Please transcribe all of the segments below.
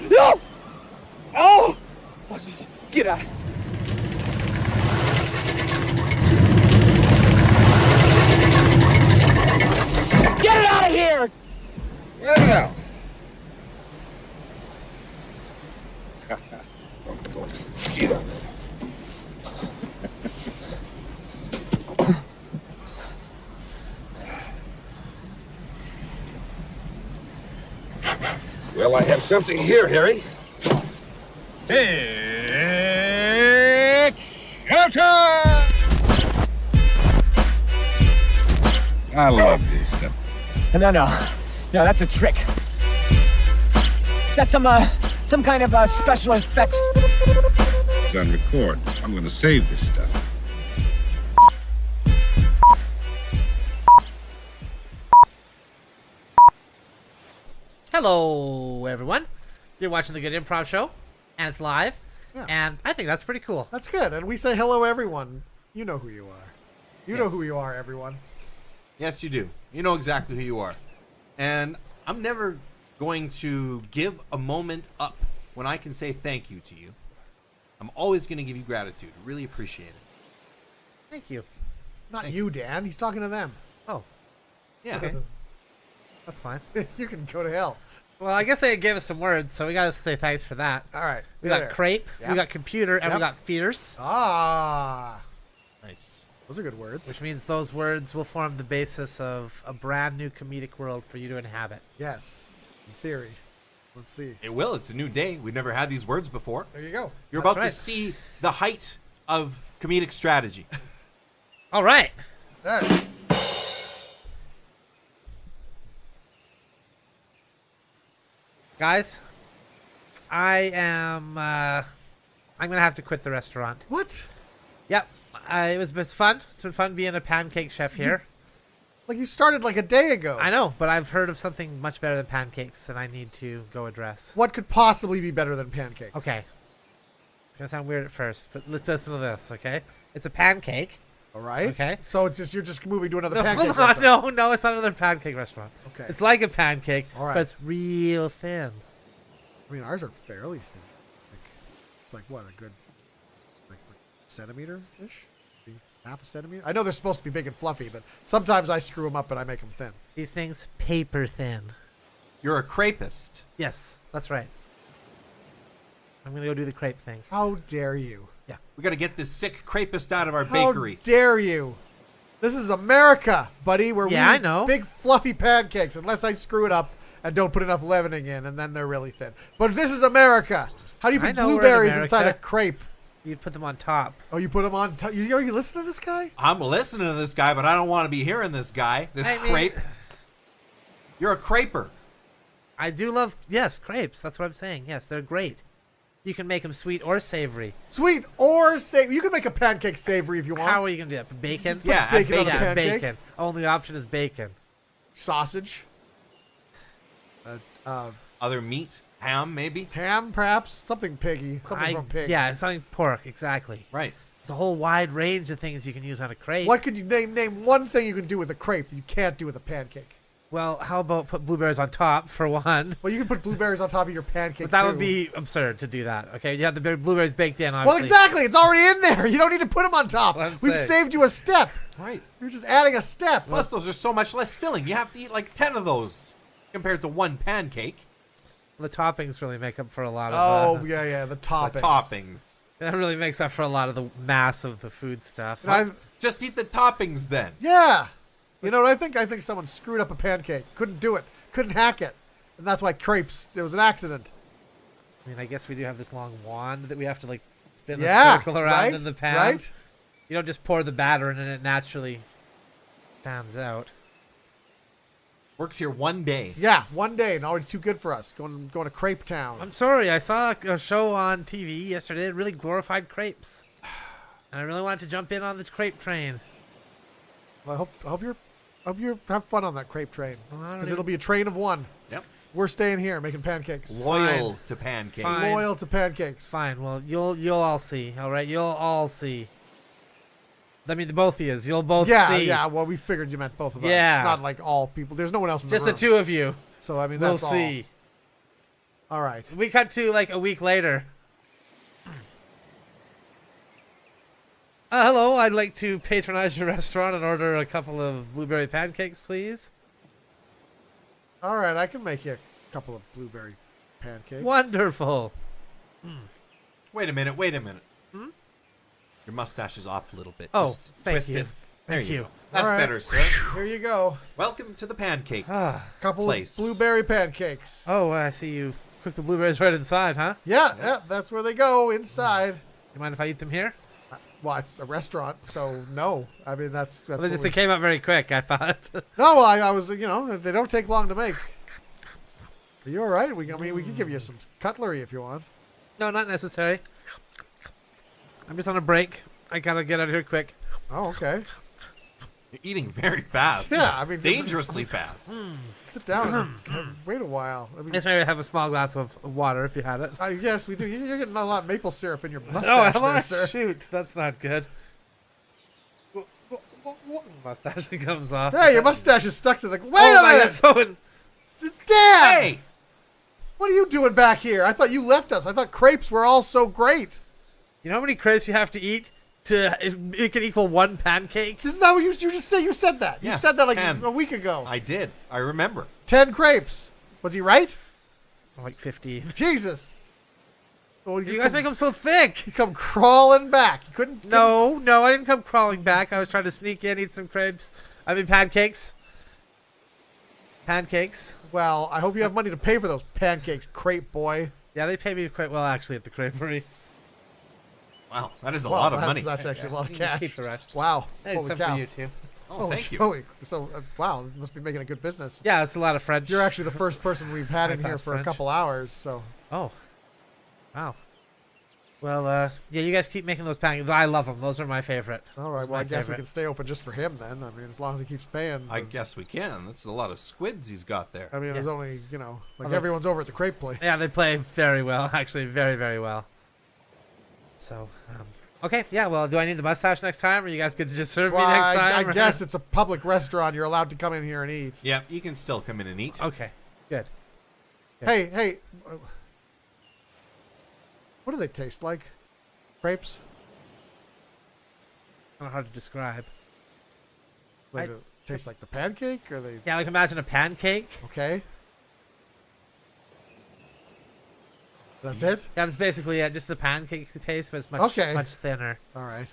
No! Oh! Oh, just get out. Get it out of here! Well. Get up. Well, I have something here, Harry. It's showtime! I love this stuff. No, that's a trick. That's some kind of special effects. It's on record. I'm gonna save this stuff. Hello, everyone. You're watching the Good Improv Show, and it's live, Yeah. and I think that's pretty cool. That's good. And we say hello, everyone. You know who you are. You know Yes. who you are, everyone. Yes, you do. You know exactly who you are. And I'm never going to give a moment up when I can say thank you to you. I'm always going to give you gratitude. Really appreciate it. Thank you. Not you, Dan. He's talking to them. Oh, Yeah. okay. That's fine. You can go to hell. Well, I guess they gave us some words, so we got to say thanks for that. All right. We got there. crepe, Yep. we got computer, and we Yep. got feeders, Ah. Nice. Those are good words. which means those words will form the basis of a brand new comedic world for you to inhabit. Yes. In theory. Let's see. It will. It's a new day. We've never had these words before. There you go. You're That's about right. to see the height of comedic strategy. All right. There. Guys, I am, I'm going to have to quit the restaurant. What? Yep. It was fun. It's been fun being a pancake chef here. Like you started like a day ago. I know, but I've heard of something much better than pancakes that I need to go address. What could possibly be better than pancakes? Okay. It's going to sound weird at first, but let's listen to this, okay? It's a pancake. All right. Okay. So it's just you're just moving to another No, pancake hold on. restaurant. No, it's not another pancake restaurant. Okay. It's like a pancake, All right. but it's real thin. I mean, ours are fairly thin. Like, it's like what, a good like centimeter-ish? Maybe half a centimeter? I know they're supposed to be big and fluffy, but sometimes I screw them up and I make them thin. These things, paper thin. You're a crepist. Yes, that's right. I'm going to go do the crepe thing. How dare you? We got to get this sick crepist out of our How bakery. dare you? This is America, buddy, where Yeah, we I know. eat big fluffy pancakes, unless I screw it up and don't put enough leavening in, and then they're really thin. But this is America. How do you I put know we're in blueberries inside a America. crepe? You'd put them on top. Oh, you put them on. You listen to this guy? I'm listening to this guy, but I don't want to be hearing this guy. This I mean- crepe. You're a creper. I do love, yes, crepes. That's what I'm saying. Yes, they're great. You can make them sweet or savory. Sweet or savory. You can make a pancake savory if you want. How are you going to do that? Bacon? Yeah, add bacon on bacon. the Yeah, pancake? bacon. Only option is bacon. Sausage. Other meat, ham, maybe. Ham, perhaps. Something piggy. Something from pig. Yeah, something pork, exactly. Right. There's a whole wide range of things you can use on a crepe. What could you name one thing you can do with a crepe that you can't do with a pancake? Well, how about put blueberries on top, for one? Well, you can put blueberries on top of your pancake, But that too. would be absurd to do that, okay? You have the blueberries baked in, Well, obviously. exactly. It's already in there. You don't need to put them on top. What I'm We've saying. saved you a step. Right. You're just adding a step. Plus, those are so much less filling. You have to eat like 10 of those compared to one pancake. The toppings really make up for a lot Oh, of yeah, the toppings. The toppings. that really makes up for a lot of the mass of the food stuff. And I've- Just eat the toppings then. Yeah. You know what I think? I think someone screwed up a pancake. Couldn't do it. Couldn't hack it. And that's why crepes, there was an accident. I mean, I guess we do have this long wand that we have to, like, spin Yeah, the circle around right, in the pan. right. You don't just pour the batter in and it naturally fans out. Works here one day. Yeah, one day, and already too good for us. Going to Crepe Town. I'm sorry, I saw a show on TV yesterday that really glorified crepes. And I really wanted to jump in on the crepe train. Well, I hope you have fun on that crepe train. Well, I don't Because even- it'll be a train of one. Yep. We're staying here making pancakes. Loyal Fine. to pancakes. Fine. Loyal to pancakes. Fine, well, you'll all see, all right? You'll all see. I mean, the both of you. You'll both Yeah, see. yeah. Well, we figured you meant both of us. Yeah. Not like all people. There's no one else in Just the the room. two of you. So, I mean, We'll that's all. see. All right. We cut to like a week later. Hello, I'd like to patronize your restaurant and order a couple of blueberry pancakes, please. All right, I can make you a couple of blueberry pancakes. Wonderful. Wait a minute. Hmm? Your mustache is off a little bit. Oh, Just thank twist you. it. There Thank you you. go. That's All right. better, sir. Here you go. Welcome to the pancake Couple place. of blueberry pancakes. Oh, I see you cooked the blueberries right inside, huh? Yeah, that's where they go, inside. You mind if I eat them here? Well, it's a restaurant, so no. I mean, that's Well, what they came out very quick, I thought. No, well, I was, they don't take long to make. Are you all right? We can give you some cutlery if you want. No, not necessary. I'm just on a break. I gotta get out of here quick. Oh, okay. You're eating very fast. Yeah, I mean, dangerously fast. Sit down and wait a while. I mean, Yes, maybe I have a small glass of water if you had it. yes, we do. You're getting a lot of maple syrup in your Oh, mustache am there, I? sir. Shoot, that's not good. Mustache comes off. Hey, your mustache is stuck to the... Wait Oh a my minute! God, It's Dan! Hey! What are you doing back here? I thought you left us. I thought crepes were all so great. you know how many crepes you have to eat to it can equal one pancake? This is not what you just said. You said that. You Yeah, said that like 10. a week ago. I did. I remember. 10 crepes. Was he right? Like 15. Jesus. Well, You guys make them so thick. You come crawling back. You couldn't... No, I didn't come crawling back. I was trying to sneak in, eat some crepes. I mean pancakes. Pancakes. Well, I hope you have money to pay for those pancakes, crepe boy. Yeah, they pay me quite well actually at the creperie. Wow, that is a Wow, lot of money. That's actually a lot of You can just cash. keep the rest. Wow. Hey, Holy except cow. for you too. Oh, thank you. Holy, so, wow, you must be making a good business. Yeah, it's a lot of French. You're actually the first person we've had in here High-class for a French. couple hours, so... Oh. Wow. Well, yeah, you guys keep making those pancakes. I love them. Those are my favorite. All right, It's well, my I guess we favorite. can stay open just for him then. I mean, as long as he keeps paying. I guess we can. That's a lot of squids he's got there. I mean, there's Yeah. only, like Although- everyone's over at the crepe place. Yeah, they play very well. Actually, very, very well. So, okay, yeah. Well, do I need the mustache next time, or you guys could just serve Well, me next I time? or- guess it's a public restaurant. You're allowed to come in here and eat. Yeah, you can still come in and eat. Okay, good. Hey, what do they taste like? Crepes? I don't know how to describe. Like, taste like the pancake? Or they Yeah, like imagine a pancake. okay? That's it? Yeah, that's basically it. Just the pancake taste, but it's much, Okay. much thinner. All right.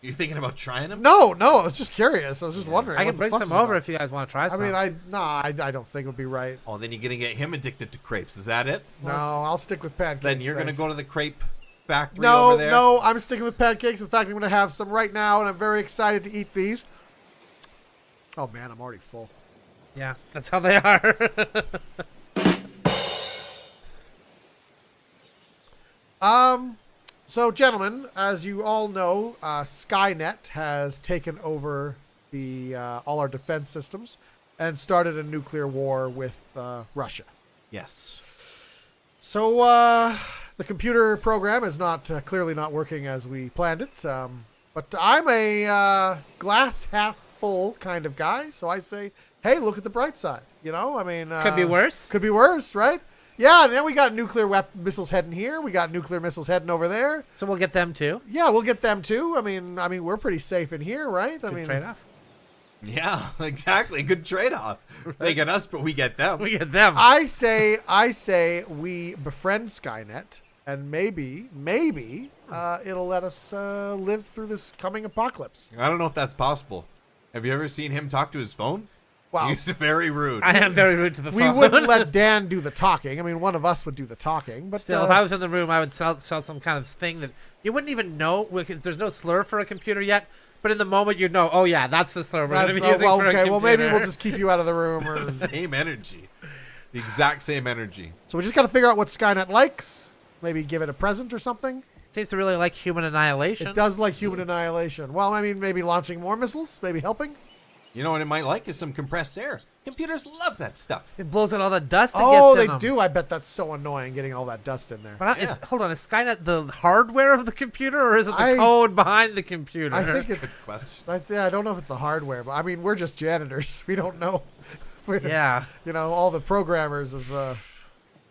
You thinking about trying them? No, I was just curious. I was just wondering. I what can the bring fuss some is over about. if you guys want to try I some. mean, I don't think it would be right. Oh, then you're gonna get him addicted to crepes. Is that it? No, I'll stick with pancakes. Then you're gonna thanks. go to the crepe factory No, over there. no, I'm sticking with pancakes. In fact, I'm going to have some right now, and I'm very excited to eat these. Oh, man, I'm already full. Yeah, that's how they are. So, gentlemen, as you all know, Skynet has taken over the all our defense systems and started a nuclear war with Russia. Yes. So, the computer program is not clearly not working as we planned it. But I'm a glass half full kind of guy, so I say, hey, look at the bright side. You know, I mean, Could be worse. Could be worse, right? Yeah, and then we got nuclear missiles heading here. We got nuclear missiles heading over there. So we'll get them too. Yeah, we'll get them too. I mean, we're pretty safe in here, right? I Good mean, trade-off. Yeah, exactly. Good trade-off. They get us, but we get them. We get them. I say we befriend Skynet, and maybe it'll let us live through this coming apocalypse. I don't know if that's possible. Have you ever seen him talk to his phone? Wow. He's very rude. I am very rude to the We phone. wouldn't let Dan do the talking. I mean, one of us would do the talking, but Still, if I was in the room, I would sell some kind of thing that you wouldn't even know because there's no slur for a computer yet. But in the moment, you'd know. Oh yeah, that's the slur we're going to be using for a computer. well, maybe we'll just keep you out of the room. Or... the same energy. The exact same energy. So we just got to figure out what Skynet likes. Maybe give it a present or something. Seems to really like human annihilation. It does like human annihilation. Well, I mean, maybe launching more missiles, maybe helping. You know what it might like is some compressed air. Computers love that stuff. It blows out all the dust that Oh, gets in they them. do. I bet that's so annoying getting all that dust in there. But Yeah. hold on, is Skynet the hardware of the computer, or is it the I- code behind the computer? I think it. Good question. I don't know if it's the hardware, but I mean, we're just janitors. We don't know. yeah. You know, all the programmers of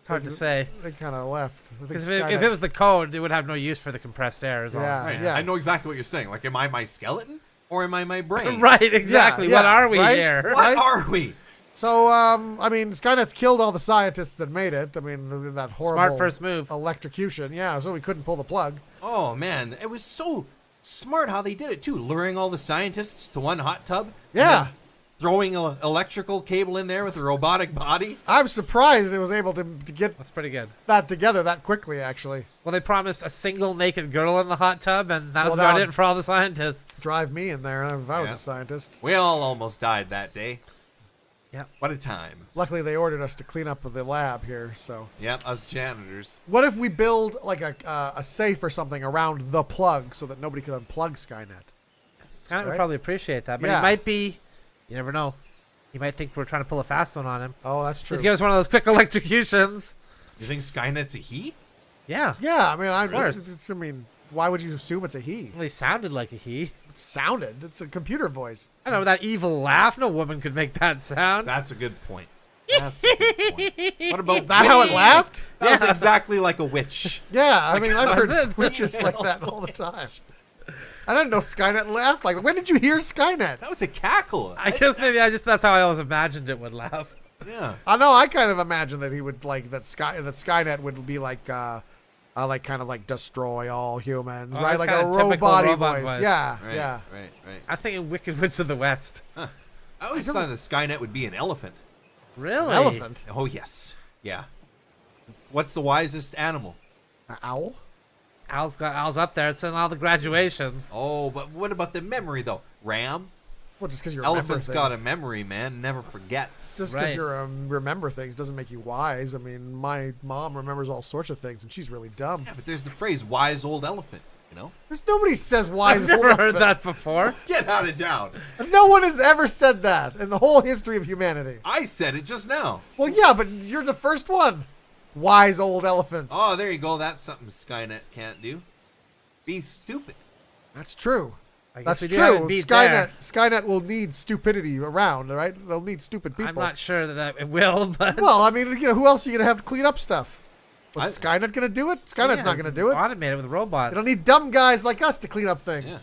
It's hard to say. They kind of left. I think Because Skynet- if it was the code, it would have no use for the compressed air. Is all I'm Yeah, saying. yeah. I know exactly what you're saying. Like, am I my skeleton or am I my brain? Right, exactly. Yeah, What are we right? here? What Right? are we? So, I mean, Skynet's killed all the scientists that made it. I mean, that horrible Smart first move. electrocution. Yeah, so we couldn't pull the plug. Oh man, it was so smart how they did it too, luring all the scientists to one hot tub. and Yeah. then throwing an electrical cable in there with a robotic body. I'm surprised it was able to get That's pretty good. that together that quickly, actually. Well, they promised a single naked girl in the hot tub, and that was Well, about that- it for all the scientists. Drive me in there if I was Yeah. a scientist. We all almost died that day. Yep. What a time. Luckily, they ordered us to clean up the lab here, so. Yep, us janitors. What if we build, like, a safe or something around the plug so that nobody could unplug Skynet? Skynet would Right? probably appreciate that, but Yeah. he might be. You never know. He might think we're trying to pull a fast one on him. Oh, that's true. Just give us one of those quick electrocutions. You think Skynet's a he? Yeah. Yeah, I mean, course. I mean, why would you assume it's a he? Well, he sounded like a he. It sounded. It's a computer voice. I know that evil laugh. No woman could make that sound. That's a good point. That's a good point. What about Is that how it laughed? That was exactly like a witch. Yeah, I mean, I've Was heard it? witches like that all the time. I didn't know Skynet laughed like. When did you hear Skynet? That was a cackle. I guess maybe that's how I always imagined it would laugh. Yeah. I know. I kind of imagined that he would like that Skynet would be like kind of like destroy all humans, Oh, right? that's Like kinda a typical robot robot voice. voice. Yeah, Right, yeah. right. I was thinking Wicked Witch of the West. I always thought the Skynet would be an elephant. Really? Elephant, Oh, yes. Yeah. What's the wisest animal? an owl. Owl's up there. It's in all the graduations. Oh, but what about the memory, though? Ram? Well, just because you Elephant's remember got a things. memory, man. Never forgets. Just because Right. you remember things doesn't make you wise. I mean, my mom remembers all sorts of things, and she's really dumb. Yeah, but there's the phrase wise old elephant, you know? There's nobody says wise. I've never old heard elephant. that before. Get out of town. No one has ever said that in the whole history of humanity. I said it just now. Well, yeah, but you're the first one. Wise old elephant. Oh, there you go. That's something Skynet can't do. Be stupid. That's true. I guess That's we do have it true. beat Skynet will need stupidity around, right? They'll need stupid people. I'm not sure that it will, but Well, I mean, who else are you gonna have to clean up stuff? Was I- Skynet gonna do it? Skynet's not gonna do it. Automate it with robots. You don't need dumb guys like us to clean up things. Yeah.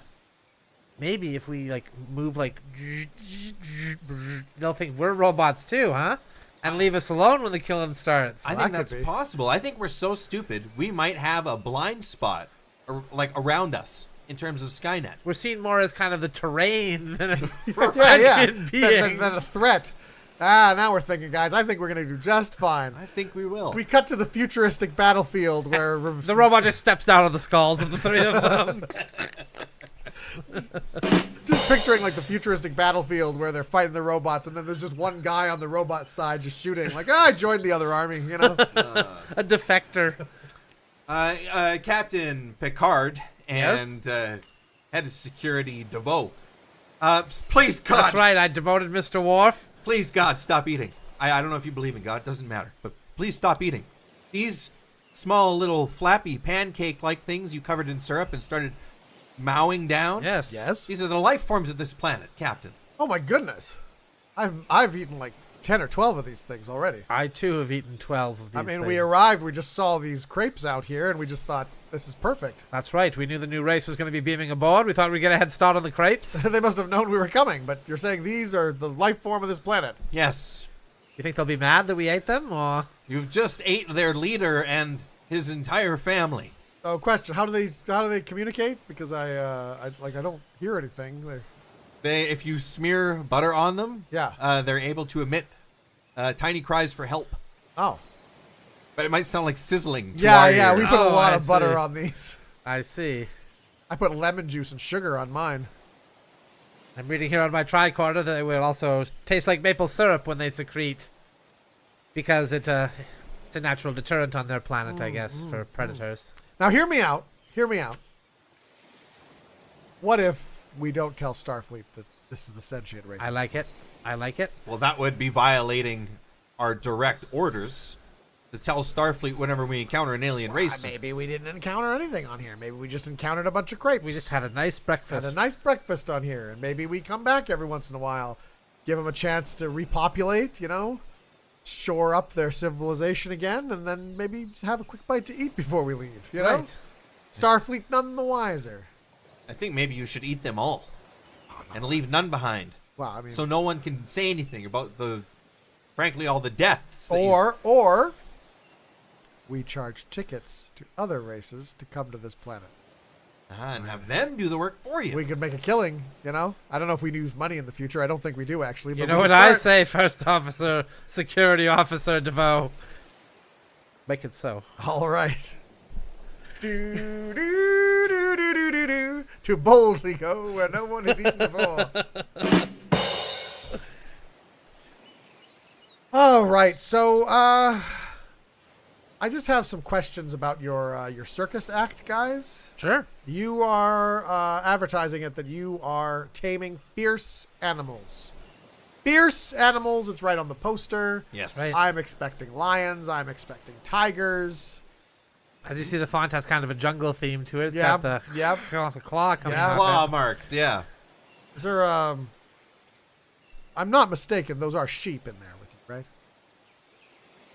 Maybe if we like move like, they'll think we're robots too, huh? And leave us alone when the killing starts. I Well, think that could that's be. possible. I think we're so stupid, we might have a blind spot like around us in terms of Skynet. We're seen more as kind of the terrain than a Yeah. sentient being. Than a threat. Now we're thinking, guys. I think we're gonna do just fine. I think we will. We cut to the futuristic battlefield where The robot just steps down on the skulls of the three of them. just picturing like the futuristic battlefield where they're fighting the robots, and then there's just one guy on the robot side just shooting. Like, I joined the other army, you know. A defector. Captain Picard and head of security DeVoe. Please, God. That's right, I demoted Mr. Worf. Please, God, stop eating. I don't know if you believe in God. Doesn't matter. But please stop eating. These small little flappy pancake-like things you covered in syrup and started mowing down. Yes. Yes. These are the life forms of this planet, Captain. Oh my goodness. I've eaten like 10 or 12 of these things already. I too have eaten 12 of these I mean, things. we arrived, we just saw these crepes out here, and we just thought, this is perfect. That's right. We knew the new race was going to be beaming aboard. We thought we'd get a head start on the crepes. They must have known we were coming, but you're saying these are the life form of this planet. Yes. You think they'll be mad that we ate them, or You've just ate their leader and his entire family. Oh, question: How do they communicate? Because I don't hear anything. If you smear butter on them, Yeah. they're able to emit tiny cries for help. Oh. But it might sound like sizzling to Yeah, our yeah. ears. We put a Oh, lot I of butter see. on these. I see. I put lemon juice and sugar on mine. I'm reading here on my tricorder that they will also taste like maple syrup when they secrete, because it's a natural deterrent on their planet, I guess, for predators. Now, hear me out. Hear me out. What if we don't tell Starfleet that this is the sentient race? I like it. I like it. Well, that would be violating our direct orders to tell Starfleet whenever we encounter an alien race. Maybe we didn't encounter anything on here. Maybe we just encountered a bunch of crepes. We just had a nice Had breakfast. a nice breakfast on here, and maybe we come back every once in a while, give them a chance to repopulate. You know, shore up their civilization again, and then maybe have a quick bite to eat before we leave. You know, Right. Starfleet none the wiser. I think maybe you should eat them all and leave none behind, Well, I mean, so no one can say anything about frankly, all the deaths. that you- or we charge tickets to other races to come to this planet. and have them do the work for you. We could make a killing, you know? I don't know if we use money in the future. I don't think we do, actually. You but know we what can I start- say, First Officer, Security Officer DeVoe? Make it so. All right. Do, do, do, do, do, do, do. To boldly go where no one has eaten before. All right. So, I just have some questions about your circus act, guys. Sure. You are advertising it that you are taming fierce animals. Fierce animals, it's right on the poster. Yes. Right. I'm expecting lions. I'm expecting tigers. As you see, the font has kind of a jungle theme to it. It's Yep, got the yep. across a claw coming Yeah. out. Claw marks, yeah. Is there, I'm not mistaken, those are sheep in there with you, right?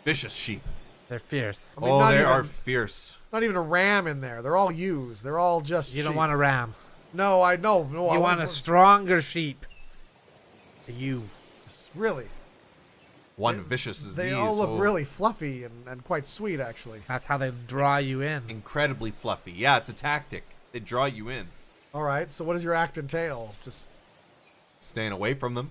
Vicious sheep. They're fierce. I mean, Oh, not they even- are fierce. Not even a ram in there. They're all ewes. They're all just You don't sheep. want a ram. No, I know. No, I You want a stronger sheep. You. Really. One vicious as They these. all look oh, really fluffy and quite sweet, actually. That's how they draw you in. incredibly fluffy. Yeah, it's a tactic. They draw you in. All right, so what does your act entail? Just Staying away from them,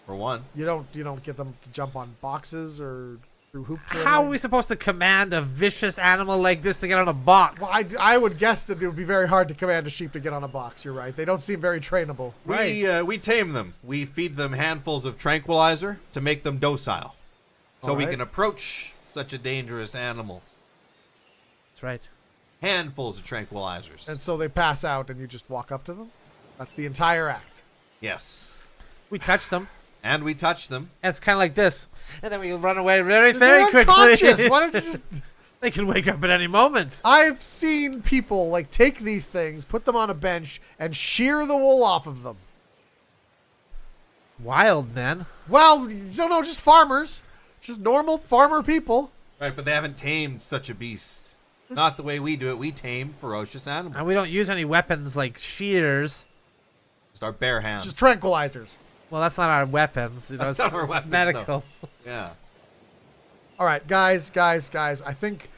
for one. you don't get them to jump on boxes or through hoops. Or How are anything? we supposed to command a vicious animal like this to get on a box? Well, I would guess that it would be very hard to command a sheep to get on a box. You're right. They don't seem very trainable. We tame them. We feed them handfuls of tranquilizer to make them docile, so we Alright. can approach such a dangerous animal. That's right. Handfuls of tranquilizers. And so they pass out, and you just walk up to them. That's the entire act. Yes, We touch them. and we touch them. And it's kind of like this. And then we run away very, They're very quickly. unconscious. Why don't you just? They can wake up at any moment. I've seen people like take these things, put them on a bench, and shear the wool off of them. Wild, man. Well, you don't know, just farmers, just normal farmer people. Right, but they haven't tamed such a beast. Not the way we do it. We tame ferocious animals. And we don't use any weapons like shears. Just our bare hands. Just tranquilizers. Well, that's not our weapons. You know, That's it's not our weapons, medical. yeah. All right, guys. I think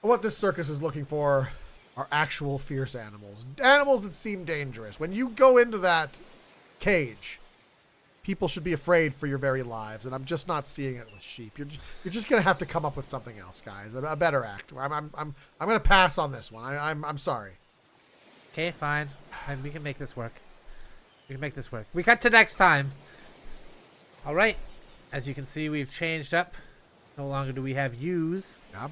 what this circus is looking for are actual fierce animals. Animals that seem dangerous. When you go into that cage, people should be afraid for your very lives, and I'm just not seeing it with sheep. You're just gonna have to come up with something else, guys. A better act. I'm gonna pass on this one. I'm sorry. Okay, fine. We can make this work. We can make this work. We cut to next time. All right. As you can see, we've changed up. No longer do we have ewes. Yeah.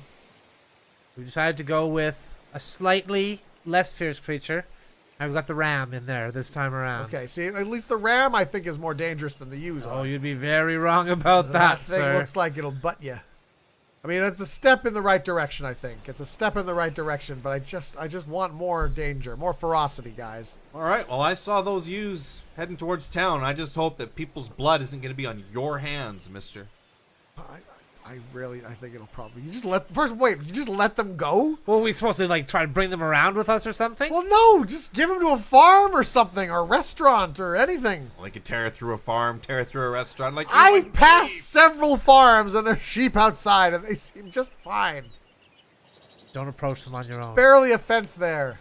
We decided to go with a slightly less fierce creature. And we've got the ram in there this time around. Okay. See, at least the ram I think is more dangerous than the ewes Oh, are. you'd be very wrong about That that, thing sir. looks like it'll butt you. I mean, it's a step in the right direction, I think. It's a step in the right direction, but I just want more danger, more ferocity, guys. All right. Well, I saw those ewes heading towards town. I just hope that people's blood isn't going to be on your hands, mister. I think it'll probably. You just let them go? Well, are we supposed to like try to bring them around with us or something? Well, no, just give them to a farm or something, or a restaurant or anything. Well, they could tear through a farm, tear through a restaurant. Like you I've and passed me. several farms and there's sheep outside, and they seem just fine. Don't approach them on your own. Barely a fence there.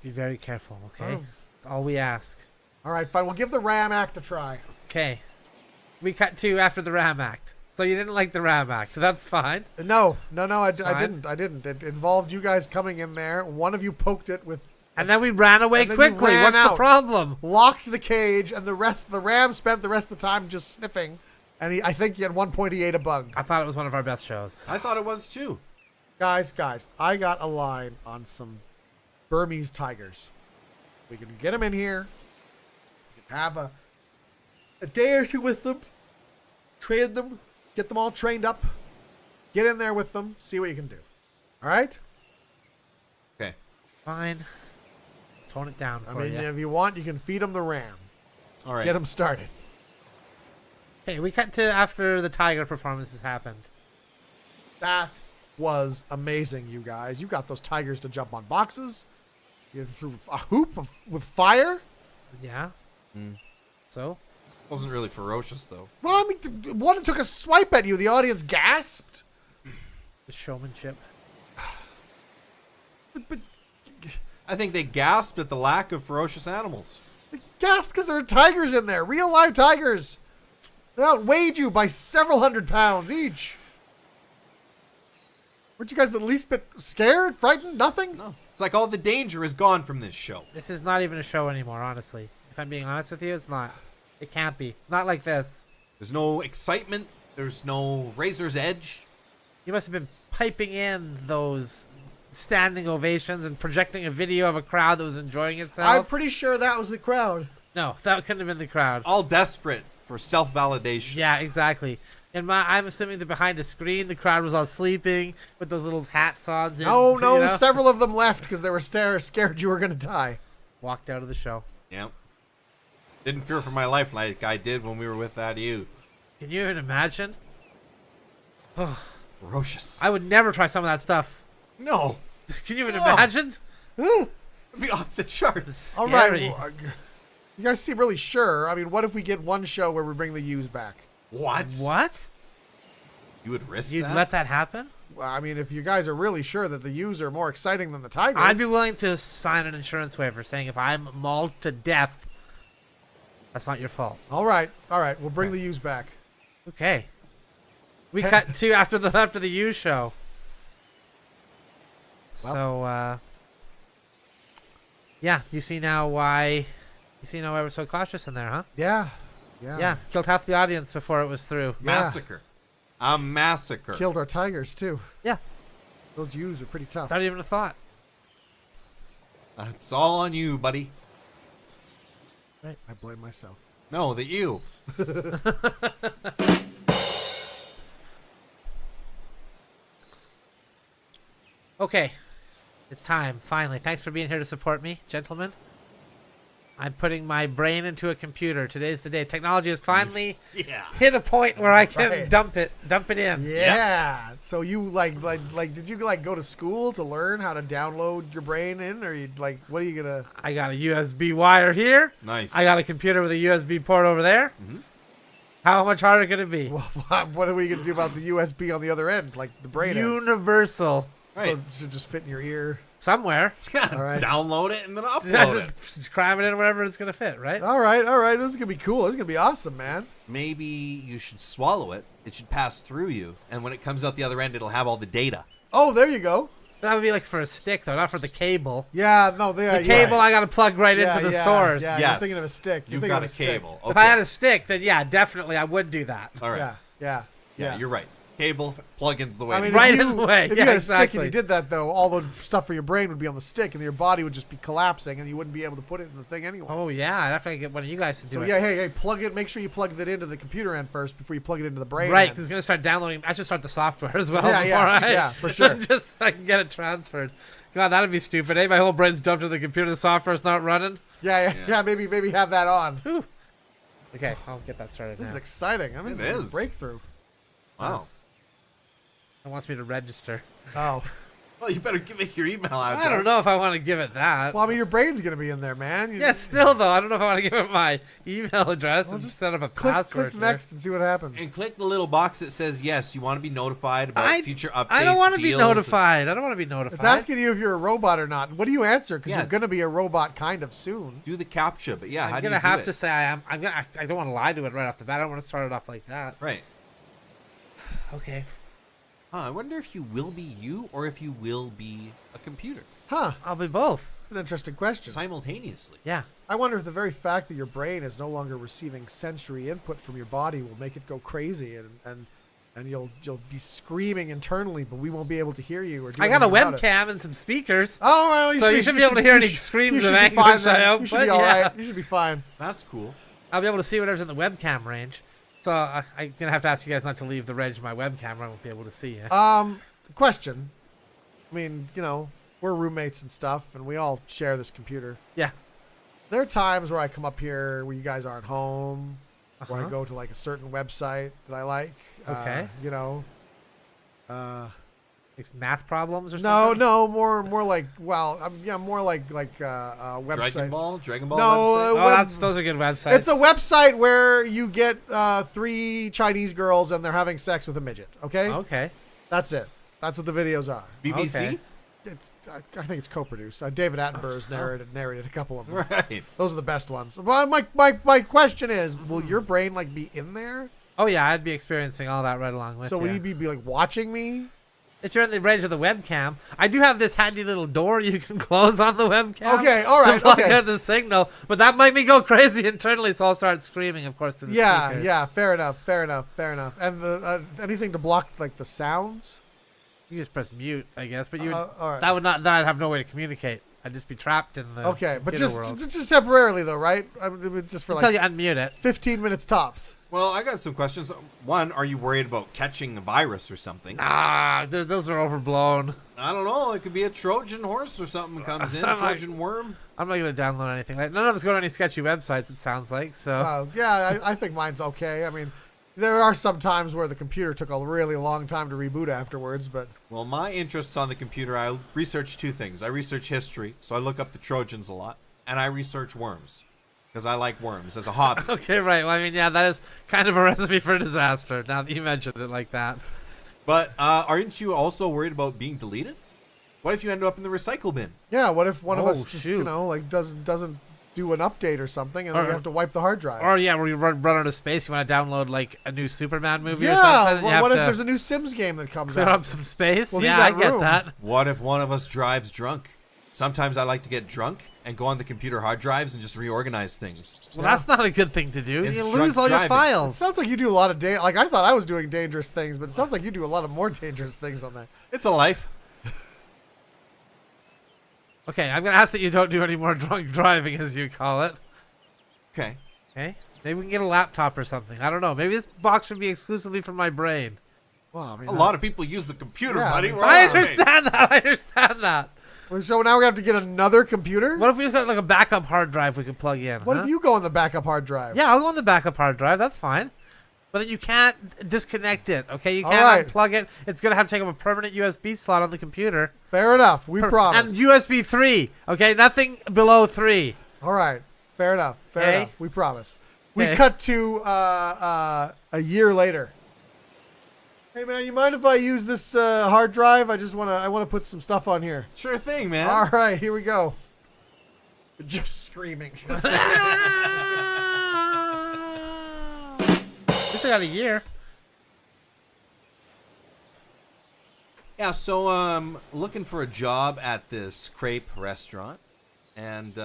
Be very careful, okay? Oh. That's all we ask. All right, fine. We'll give the ram act a try. Okay. We cut to after the ram act. So you didn't like the ram act. That's fine. No, I fine. didn't. It involved you guys coming in there. One of you poked it with, And then we ran away And then you quickly. ran What's the out. problem? locked the cage, and the ram spent the rest of the time just sniffing. And I think at one point he ate a bug. I thought it was one of our best shows. I thought it was too. Guys, I got a line on some Burmese tigers. We can get them in here. We can have a day or two with them. Train them. Get them all trained up. Get in there with them. See what you can do. All right? Okay. Fine. Tone it down I for mean, you. if you want, you can feed them the ram. All right. Get them started. Okay, we cut to after the tiger performances happened. That was amazing, you guys. You got those tigers to jump on boxes. You threw a hoop with fire. Yeah. So? Wasn't really ferocious though. Well, I mean, one took a swipe at you. The audience gasped. The showmanship. But I think they gasped at the lack of ferocious animals. they gasped because there are tigers in there. Real live tigers. They outweighed you by several hundred pounds each. Weren't you guys the least bit scared, frightened, nothing? No. It's like all the danger is gone from this show. This is not even a show anymore, honestly. If I'm being honest with you, it's not. It can't be. Not like this. There's no excitement. There's no razor's edge. You must have been piping in those standing ovations and projecting a video of a crowd that was enjoying itself. I'm pretty sure that was the crowd. No, that couldn't have been the crowd. All desperate for self-validation. Yeah, exactly. And I'm assuming that behind the screen, the crowd was all sleeping with those little hats on. And, No, you know, several of them left because they were scared you were going to die. walked out of the show. Yep. Didn't fear for my life like I did when we were with that you. Can you even imagine? Ferocious. I would never try some of that stuff. No. Can you even Oh. imagine? Ooh. It'd be off the charts. All right. Scary. Well, you guys seem really sure. I mean, what if we get one show where we bring the U's back? What? What? You would risk You'd that? let that happen? Well, I mean, if you guys are really sure that the U's are more exciting than the tigers. I'd be willing to sign an insurance waiver saying if I'm mauled to death, that's not your fault. All right. We'll bring the U's back. Okay. We cut to after the U show. Well. So yeah, you see now why I was so cautious in there, huh? Yeah. Yeah, killed half the audience before it was through. Massacre. A massacre. Killed our tigers too. Yeah, Those U's are pretty tough. not even a thought. It's all on you, buddy. I blame myself. No, the you. Okay, it's time, finally. Thanks for being here to support me, gentlemen. I'm putting my brain into a computer. Today's the day. Technology has finally Yeah. hit a point where I can Right. dump it in. Yeah. So you like did you go to school to learn how to download your brain in, or you what are you gonna? I got a USB wire here. Nice. I got a computer with a USB port over there. How much harder could it be? What are we gonna do about the USB on the other end, like the brain end? Universal. So Right. it should just fit in your ear. Somewhere. All right. Download it and then upload it. Just cram it in wherever it's going to fit, right? All right. This is gonna be cool. This is gonna be awesome, man. Maybe you should swallow it. It should pass through you. And when it comes out the other end, it'll have all the data. Oh, there you go. That would be like for a stick, though, not for the cable. Yeah. No, they The cable I got to plug right into the source. Yeah, Yes. you're thinking of a stick. You're You've thinking got of a stick. cable. If I had a stick, then yeah, definitely I would do that. All right. Yeah. Yeah, you're right. Cable, plug-ins the way. I mean, Right if in you, the way. If you Yeah, had a stick exactly. and you did that, though, all the stuff for your brain would be on the stick, and your body would just be collapsing, and you wouldn't be able to put it in the thing anyway. Oh, yeah. I'd have to get one of you guys to do So it. yeah, hey, plug it. Make sure you plug that into the computer end first before you plug it into the brain. Right, end. because it's going to start downloading. I should start the software as well Yeah, before for sure. just so I can get it transferred. God, that'd be stupid, eh? My whole brain's dumped to the computer. The software's not running. Yeah. Maybe have that on. Okay, I'll get that started This now. is exciting. I mean, It this is a is. breakthrough. Wow. It wants me to register. Oh, Well, you better make your email address. I don't know if I want to give it that. well, I mean, your brain's gonna be in there, man. Yeah, still though, I don't know if I want to give it my email address and just set up a password. click next and see what happens. And click the little box that says yes. You want to be notified about future updates. I don't want to be deals, notified. I don't want to be notified. It's asking you if you're a robot or not. What do you answer? Because Yeah. you're gonna be a robot kind of soon. and do the captcha. But yeah, how I'm do you gonna do have it? to say I am. I don't want to lie to it right off the bat. I don't want to start it off like that. Right. Okay, I wonder if you will be you or if you will be a computer Huh? I'll be both. That's an interesting question. simultaneously. Yeah. I wonder if the very fact that your brain is no longer receiving sensory input from your body will make it go crazy, and you'll be screaming internally, but we won't be able to hear you. Or do I got a anything about it. webcam and some speakers. Oh well, So you should be able to hear any screams you of should be anguish fine then. I You should output, be all right. yeah. You should be fine. That's cool. I'll be able to see whatever's in the webcam range. So I'm gonna have to ask you guys not to leave the range of my webcam. I won't be able to see you. Question. I mean, we're roommates and stuff, and we all share this computer. Yeah. There are times where I come up here where you guys aren't home. where I go to like a certain website that I like. Okay. You know. Like math problems or No, something? no, more like more like website. Dragon Ball. No, website? Oh, web- those are good websites. It's a website where you get 3 Chinese girls and they're having sex with a midget. Okay, Okay. that's it. That's what the videos are. BBC. Okay. I think it's co-produced. David Attenborough's narrated a couple of them. Right. Those are the best ones. Well, my question is, will your brain like be in there? Oh yeah, I'd be experiencing all that right along with So you. would you be like watching me? If you're in the range of the webcam, I do have this handy little door you can close on the webcam. Okay, all right, To plug okay. in the signal, but that might me go crazy internally, so I'll start screaming, of course, to the Yeah, speakers. yeah. Fair enough. And the anything to block like the sounds. You just press mute, I guess, but you would, all right. that would not. That I'd have no way to communicate. I'd just be trapped in the Okay, but computer just world. just temporarily though, right? I mean, just for Until like you unmute it. 15 minutes tops. Well, I got some questions. One, are you worried about catching a virus or something? Those are overblown. I don't know. It could be a Trojan horse or something comes in. I'm like- Trojan worm. I'm not going to download anything. Like none of us go to any sketchy websites. It sounds like so. Yeah, I think mine's okay. I mean, there are some times where the computer took a really long time to reboot afterwards, but Well, my interests on the computer, I research 2 things. I research history, so I look up the Trojans a lot, and I research worms because I like worms as a hobby. Okay, right. Well, I mean, yeah, that is kind of a recipe for disaster. Now that you mentioned it like that. But aren't you also worried about being deleted? What if you end up in the recycle bin? yeah, what if one of Oh, us just shoot. like doesn't do an update or something, and then Or- we have to wipe the hard drive? Or yeah, where you run out of space, you want to download like a new Superman movie or yeah, something. And you have what if to there's a new Sims game that comes clear out? up some space. We'll need Yeah, I that get room. that. What if one of us drives drunk? Sometimes I like to get drunk and go on the computer hard drives and just reorganize things. Well, that's not a good thing to do. It's You drunk lose all your driving. It files. sounds like you do a lot of like I thought I was doing dangerous things, but it sounds like you do a lot of more dangerous things on that. It's a life. Okay, I'm gonna ask that you don't do any more drunk driving, as you call it. Okay. Okay, maybe we can get a laptop or something. I don't know. Maybe this box would be exclusively for my brain. Well, I mean, A lot of people use the computer, Yeah, buddy. I mean, We're I all roommates. understand that. I understand that. So now we have to get another computer. What if we just got like a backup hard drive we could plug in? What if you go on the backup hard drive? Yeah, I'll go on the backup hard drive. That's fine. But then you can't disconnect it, okay? You All can't right. unplug it. It's going to have to take up a permanent USB slot on the computer. Fair enough. We promise. And USB 3, okay? Nothing below 3. All right. Fair enough. Fair Okay. enough. We promise. We Okay. cut to a year later. Hey man, you mind if I use this hard drive? I want to put some stuff on here. Sure thing, man. All right, here we go. Just screaming. At least I got a year. Yeah, so looking for a job at this crepe restaurant, and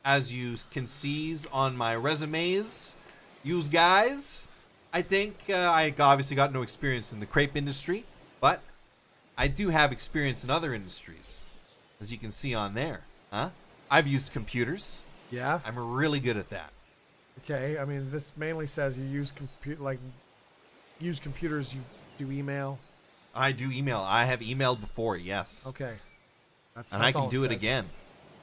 as you can see on my resumes, yous guys, I think I obviously got no experience in the crepe industry, but I do have experience in other industries, as you can see on there. Huh? I've used computers. Yeah. I'm really good at that. Okay. I mean, this mainly says you use use computers. You do email. I do email. I have emailed before, yes. Okay. That's And I all can do it says. again.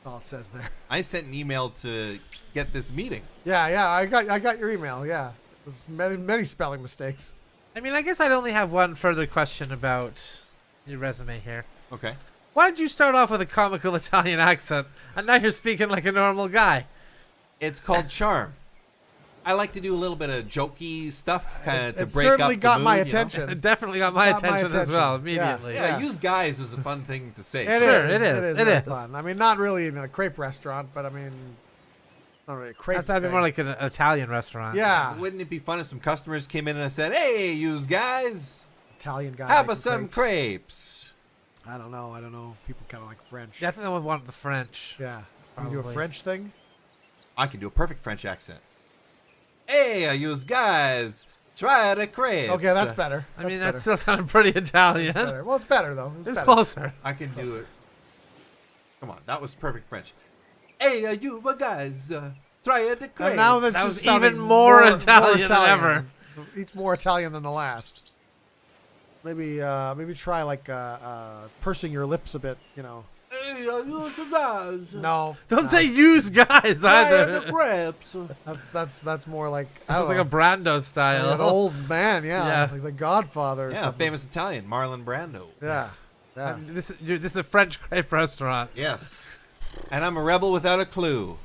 All it says there. I sent an email to get this meeting. Yeah. I got your email. Yeah. There's many spelling mistakes. I mean, I guess I'd only have one further question about your resume here. Okay. Why did you start off with a comical Italian accent, and now you're speaking like a normal guy? It's called charm. I like to do a little bit of jokey stuff, kind of to It break certainly up the got mood, my you know? attention. It definitely got my Got my attention as well, attention. Yeah. immediately. Yeah, Yeah. use guys is a fun thing to say. It Sure, is. it is. It It is is. fun. I mean, not really in a crepe restaurant, but I mean, not really a crepe. I thought it'd be thing. more like an Italian restaurant. Yeah, Wouldn't it be fun if some customers came in and I said, "Hey, use guys, Italian guy. have making us some crepes." I don't know. People kind of like French. Definitely would want the French. Yeah. Can you do a Probably. French thing? I can do a perfect French accent. Hey, use guys, try the crepes. Okay, that's better. I mean, better. that still sounded pretty Italian. Better. Well, it's better though. It was better. closer. I can do it. Come on, that was perfect French. Hey, you guys, try the crepes. And now that's That just was sounding even more Italian than ever. It's more Italian than the last. Maybe try like pursing your lips a bit. You know. use the guys. No. Don't say use guys either. the crepes. That's more like I Sounds don't like a know, Brando style. like an old man, Yeah. like the Godfather. Or Yeah, something. famous Italian, Marlon Brando. Yeah. Yeah. This is a French crepe restaurant. Yes. And I'm a rebel without a clue.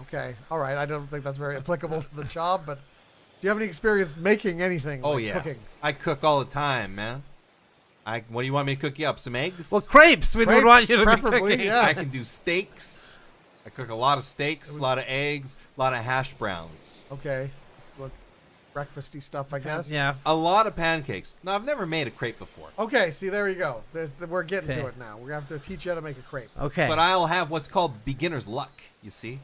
Okay. All right. I don't think that's very applicable to the job, but do you have any experience making anything? Oh, like yeah. Cooking. I cook all the time, man. What do you want me to cook you up? Some eggs? Well, crepes. We would Crepes, want you to be preferably, cooking. yeah. I can do steaks. I cook a lot of steaks, a lot of eggs, a lot of hash browns. Okay. It's like breakfasty stuff, I guess. Yeah. A lot of pancakes. No, I've never made a crepe before. Okay. See, there you go. We're getting to Okay. it now. We're gonna have to teach you how to make a crepe. Okay. But I'll have what's called beginner's luck, you see?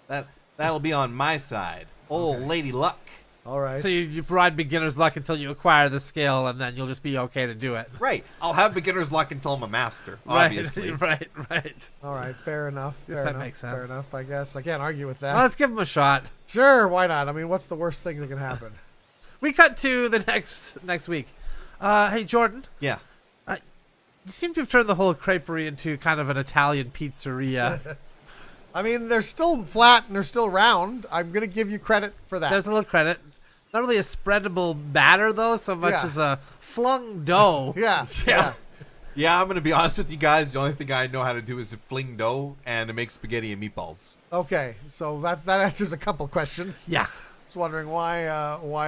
That'll be on my side. Old Lady Luck. All right. So you ride beginner's luck until you acquire the skill, and then you'll just be okay to do it. Right. I'll have beginner's luck until I'm a master, Right, obviously. right. All right. Fair enough. Yes, Fair that enough. makes Fair sense. enough. I guess I can't argue with that. Well, let's give him a shot. Sure. Why not? I mean, what's the worst thing that can happen? We cut to the next week. Hey Jordan, Yeah. you seem to have turned the whole creperie into kind of an Italian pizzeria. I mean, they're still flat and they're still round. I'm gonna give you credit for that. There's a little credit. Not really a spreadable batter though, so much Yeah. as a flung dough. Yeah. Yeah. Yeah, I'm going to be honest with you guys. The only thing I know how to do is fling dough and to make spaghetti and meatballs. Okay. So that answers a couple questions. Yeah. Just wondering why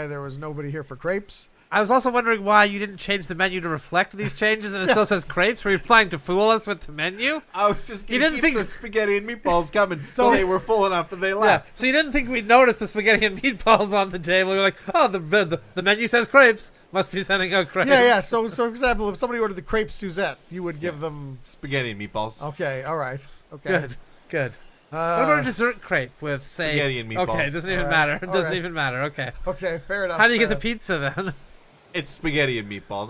there was nobody here for crepes. I was also wondering why you didn't change the menu to reflect these changes, and it still says crepes. Were you planning to fool us with the menu? I was just going You to didn't keep think- the spaghetti and meatballs coming So- so they were full enough and they Yeah. left. So you didn't think we'd notice the spaghetti and meatballs on the table? You're like, oh, the menu says crepes. Must be sending out crepes. Yeah. So for example, if somebody ordered the crepe Suzette, you would give them. Spaghetti and meatballs. Okay. All right. Okay. Good. Good. What about a Uh, dessert crepe with, say... Spaghetti and meatballs. Okay, it doesn't even All right, matter. It all doesn't right. even matter. Okay. okay. Fair enough. How do you get fair the pizza then? It's spaghetti and meatballs.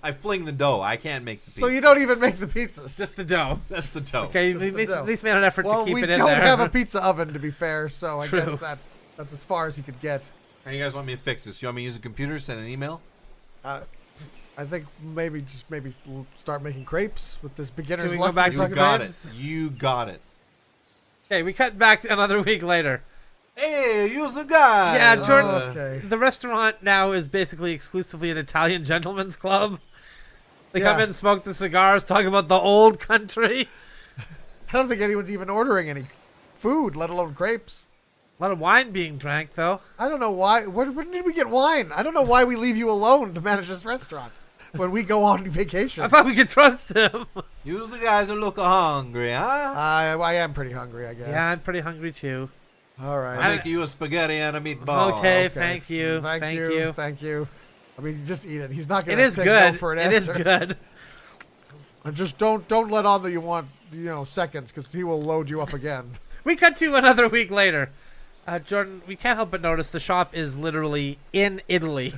I fling the dough. I can't make the pizza. So you don't even make the pizzas. Just the dough. That's the dough. Okay, you Just at the least, dough. at least made an effort well, to keep we it in don't there. have a pizza oven, to be fair. So I True. guess that's as far as you could get. How you guys want me to fix this? You want me to use a computer, send an email? I think maybe start making crepes with this beginner's Should we go luck. back we're to You talking got about. crepes? it. You got it. Okay, we cut back to another week later. Hey, use the guy. Yeah, Jordan. Okay. The restaurant now is basically exclusively an Italian gentleman's club. They come Yeah. in, smoke the cigars, talk about the old country. I don't think anyone's even ordering any food, let alone crepes. A lot of wine being drank, though. I don't know why. When did we get wine? I don't know why we leave you alone to manage this restaurant when we go on vacation. I thought we could trust him. Use the guys who look hungry, huh? I am pretty hungry, I guess. Yeah, I'm pretty hungry too. All right. I'll make you a spaghetti and a meatball. Okay, thank you. Thank you. Thank you. I mean, just eat it. He's not It going to is say good. no for an It is answer. good. And just don't let on that you want seconds, because he will load you up again. We cut to another week later. Jordan, we can't help but notice the shop is literally in Italy.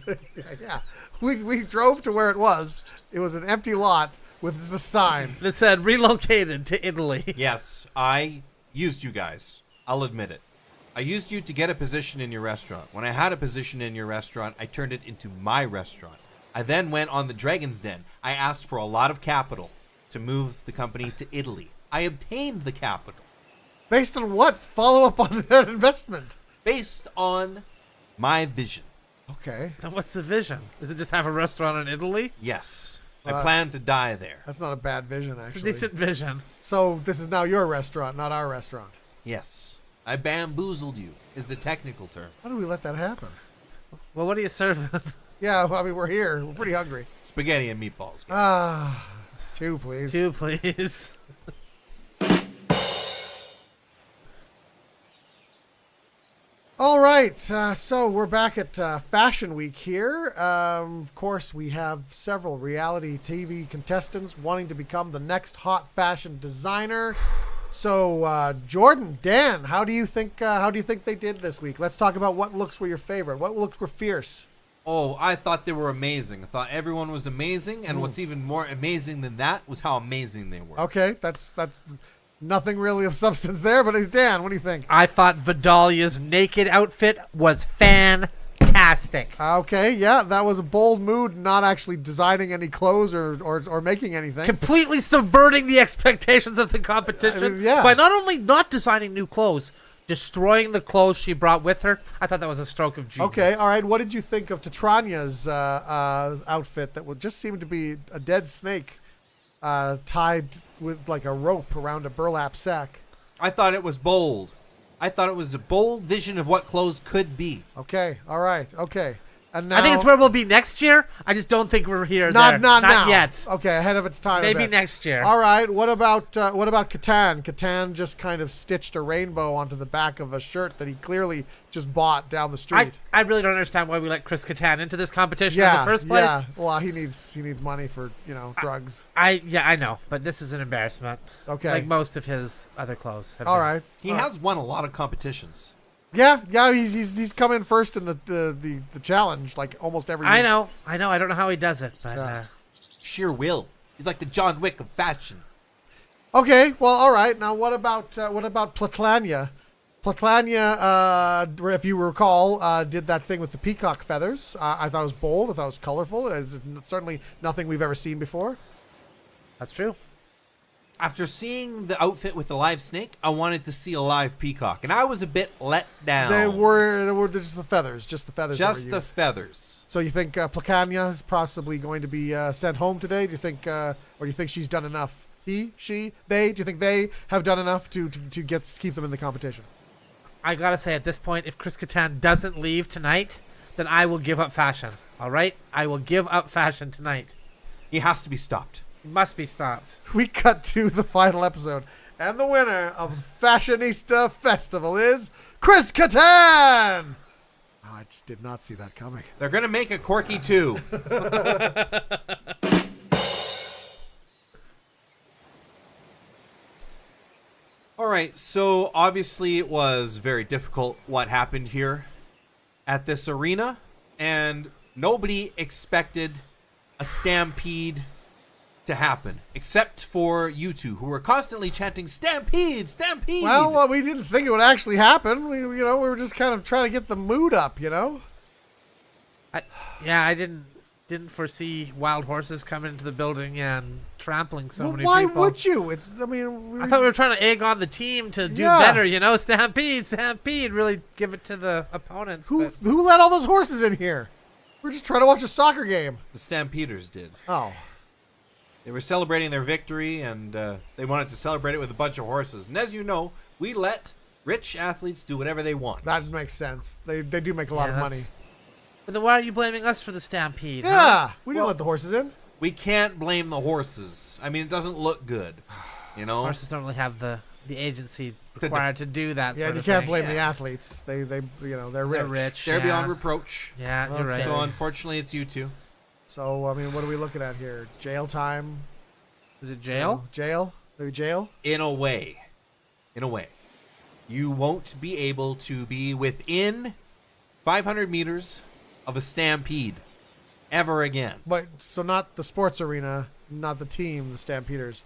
Yeah. We drove to where it was. It was an empty lot with just a sign. that said relocated to Italy. Yes, I used you guys. I'll admit it. I used you to get a position in your restaurant. When I had a position in your restaurant, I turned it into my restaurant. I then went on the Dragon's Den. I asked for a lot of capital to move the company to Italy. I obtained the capital Based on what? Follow up on that investment. based on my vision. Okay. And what's the vision? Is it just have a restaurant in Italy? Yes, I Well, plan to die there. That's not a bad vision, It's a actually. decent vision. So this is now your restaurant, not our restaurant. Yes, I bamboozled you, is the technical term. How do we let that happen? Well, what are you serving? Yeah, well, I mean, we're here. We're pretty hungry. Spaghetti and meatballs. Ah, 2, please. 2, please. All right, so we're back at Fashion Week here. Of course, we have several reality TV contestants wanting to become the next hot fashion designer. So, Jordan, Dan, how do you think they did this week? Let's talk about what looks were your favorite. What looks were fierce? Oh, I thought they were amazing. I thought everyone was amazing, and what's even more amazing than that was how amazing they were. Okay, that's nothing really of substance there. But Dan, what do you think? I thought Vidalia's naked outfit was fantastic. fantastic. Okay, yeah, that was a bold move, not actually designing any clothes or making anything. Completely subverting the expectations of the competition I mean, yeah. by not only not designing new clothes, destroying the clothes she brought with her. I thought that was a stroke of genius. Okay, all right. What did you think of Tatranya's outfit that would just seem to be a dead snake tied with like a rope around a burlap sack? I thought it was bold. I thought it was a bold vision of what clothes could be. Okay, all right, okay. And now, I think it's where we'll be next year. I just don't think we're here. not now. Yet. Okay, ahead of its time. a Maybe bit. next year. All right. What about Catan? Catan just kind of stitched a rainbow onto the back of a shirt that he clearly just bought down the street. I really don't understand why we let Chris Kattan into this competition in the first place. Yeah. Well, he needs money for drugs. I know, but this is an embarrassment. Okay. Like most of his other clothes. All right. He has won a lot of competitions. Yeah. He's come in first in the challenge like almost every. I know. I don't know how he does it, but Yeah. Sheer will. He's like the John Wick of fashion. Okay. Well, all right. Now, what about Plaklania? Plaklania, if you recall, did that thing with the peacock feathers. I thought it was bold. I thought it was colorful. It's certainly nothing we've ever seen before. that's true. After seeing the outfit with the live snake, I wanted to see a live peacock, and I was a bit let down. They were just the feathers. Just the feathers. that Just were the used. feathers. So you think Placania is possibly going to be sent home today? Do you think, or do you think she's done enough? He, she, they? Do you think they have done enough to keep them in the competition? I gotta say, at this point, if Chris Kattan doesn't leave tonight, then I will give up fashion. All right? I will give up fashion tonight. He has to be stopped. He must be stopped. We cut to the final episode, and the winner of Fashionista Festival is Chris Kattan. Oh, I just did not see that coming. They're going to make a Corky 2. All right, so obviously it was very difficult what happened here at this arena, and nobody expected a stampede to happen, except for you two, who were constantly chanting, "Stampede! Stampede!" Well, we didn't think it would actually happen. We were just kind of trying to get the mood up, I didn't foresee wild horses coming into the building and trampling so many why people. would you? I thought we were trying to egg on the team to do Yeah. better, stampede, really give it to the opponents. but- who let all those horses in here? We're just trying to watch a soccer game. the Stampeders did. Oh, They were celebrating their victory, and they wanted to celebrate it with a bunch of horses. And as you know, we let rich athletes do whatever they want. that makes sense. They do make a lot of money. But then why are you blaming us for the stampede? Yeah, huh? we didn't let the horses in. We can't blame the horses. I mean, it doesn't look good, Horses don't really have the agency required to do that. Yeah, sort you of can't thing. blame the athletes. They're rich. They're rich. They're yeah. beyond reproach. Yeah, you're right. Okay. So unfortunately, it's you two. So, I mean, what are we looking at here? Jail time? Is it jail? Jail? Maybe jail? In a way, you won't be able to be within 500 meters of a stampede ever again. But, so not the sports arena, not the team, the Stampeders.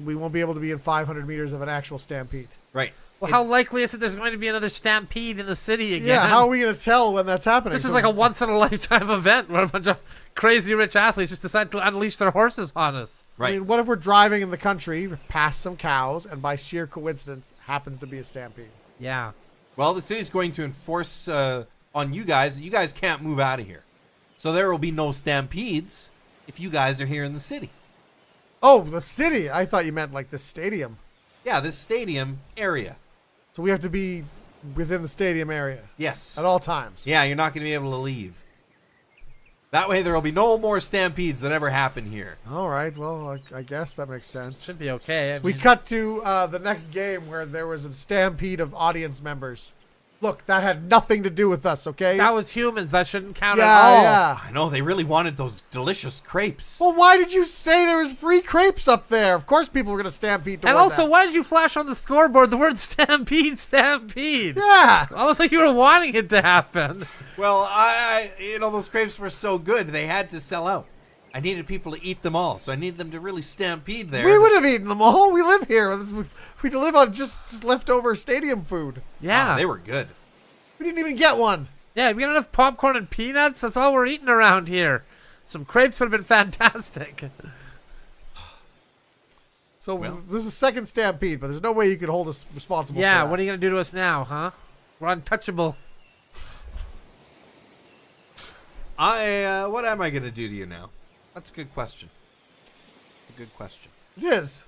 We won't be able to be in 500 meters of an actual stampede. Right. Well, how likely is it there's going to be another stampede in the city again? Yeah, how are we going to tell when that's happening? This is like a once-in-a-lifetime event where a bunch of crazy rich athletes just decide to unleash their horses on us. Right. I mean, what if we're driving in the country past some cows and by sheer coincidence happens to be a stampede? Yeah. Well, the city's going to enforce on you guys that you guys can't move out of here. So there will be no stampedes if you guys are here in the city. Oh, the city. I thought you meant like the stadium. Yeah, this stadium area. So we have to be within the stadium area Yes. at all times. Yeah, you're not going to be able to leave. That way there will be no more stampedes that ever happen here. All right. Well, I guess that makes sense. Should be okay. I We mean, cut to the next game where there was a stampede of audience members. Look, that had nothing to do with us, okay? that was humans. That shouldn't count yeah, at all. yeah. I know, they really wanted those delicious crepes. Well, why did you say there was free crepes up there? Of course people were going to stampede toward And also, that. why did you flash on the scoreboard the word stampede, stampede? Yeah. Almost like you were wanting it to happen. Well, those crepes were so good, they had to sell out. I needed people to eat them all, so I needed them to really stampede there. We would have eaten them all. We live here. We live on just leftover stadium food. Yeah. They were good. We didn't even get one. Yeah, we got enough popcorn and peanuts. That's all we're eating around here. Some crepes would have been fantastic. So Well. there's a second stampede, but there's no way you could hold us responsible. Yeah, for that. what are you gonna do to us now, huh? We're untouchable. What am I gonna do to you now? That's a good question. It's a good question. It is.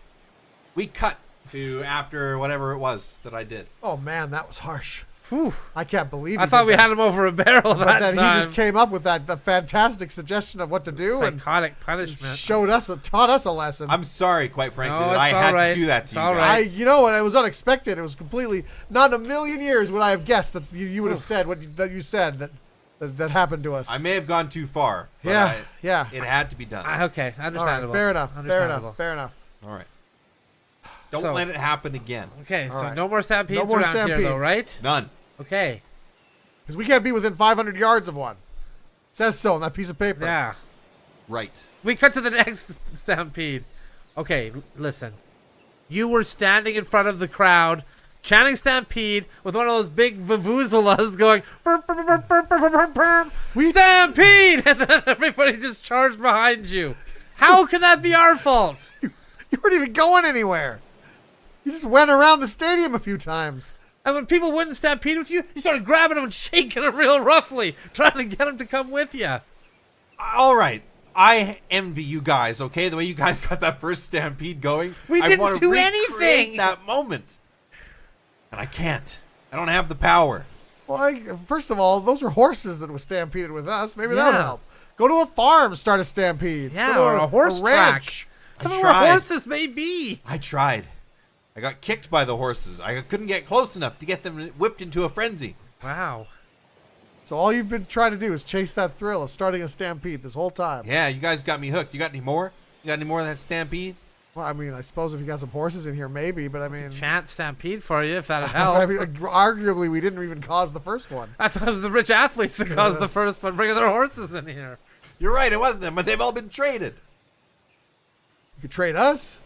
We cut to after whatever it was that I did. Oh man, that was harsh. Whew. I can't believe. I you thought did we that. had him over a barrel But that then time. he just came up with that the fantastic suggestion of what to do and Psychotic punishment. taught us a lesson. I'm sorry, quite frankly, No, that I it's had all right. to do that It's to you all guys. right. you know what? It was unexpected. It was completely not in a million years would I have guessed that you would have said that you said that happened to us. I may have gone too far. But Yeah, yeah. It had to be done. Okay, All right, understandable. fair enough. Fair Understandable. enough. Fair enough. All right. Don't So- let it happen again. Okay, All so right. no more stampedes No more around here, though, stampedes. right? None. Okay. Because we can't be within 500 yards of one. It says so on that piece of paper. Yeah. Right. We cut to the next stampede. Okay, listen. You were standing in front of the crowd, chanting stampede with one of those big vuvuzelas going, burp, burp, burp, burp, burp, burp, burp, burp, stampede! And then everybody just charged behind you. How can that be our fault? You weren't even going anywhere. You just went around the stadium a few times. And when people wouldn't stampede with you, you started grabbing them and shaking them real roughly, trying to get them to come with you. All right. I envy you guys, okay? The way you guys got that first stampede going. We I didn't wanna do recreate anything. that moment. And I can't. I don't have the power. Well, first of all, those are horses that were stampeded with us. Maybe that'll Yeah. help. Go to a farm, start a stampede. Yeah, Go to or a horse ranch. Some I of our tried. horses may be. I tried. I got kicked by the horses. I couldn't get close enough to get them whipped into a frenzy. Wow. So all you've been trying to do is chase that thrill of starting a stampede this whole time. Yeah, you guys got me hooked. You got any more? You got any more of that stampede? Well, I mean, I suppose if you got some horses in here, maybe. But I mean, Chant stampede for you if that'd I help. mean, arguably, we didn't even cause the first one. I thought it was the rich athletes that caused the first one, bringing their horses in here. You're right, it was them, but they've all been traded. You could trade us.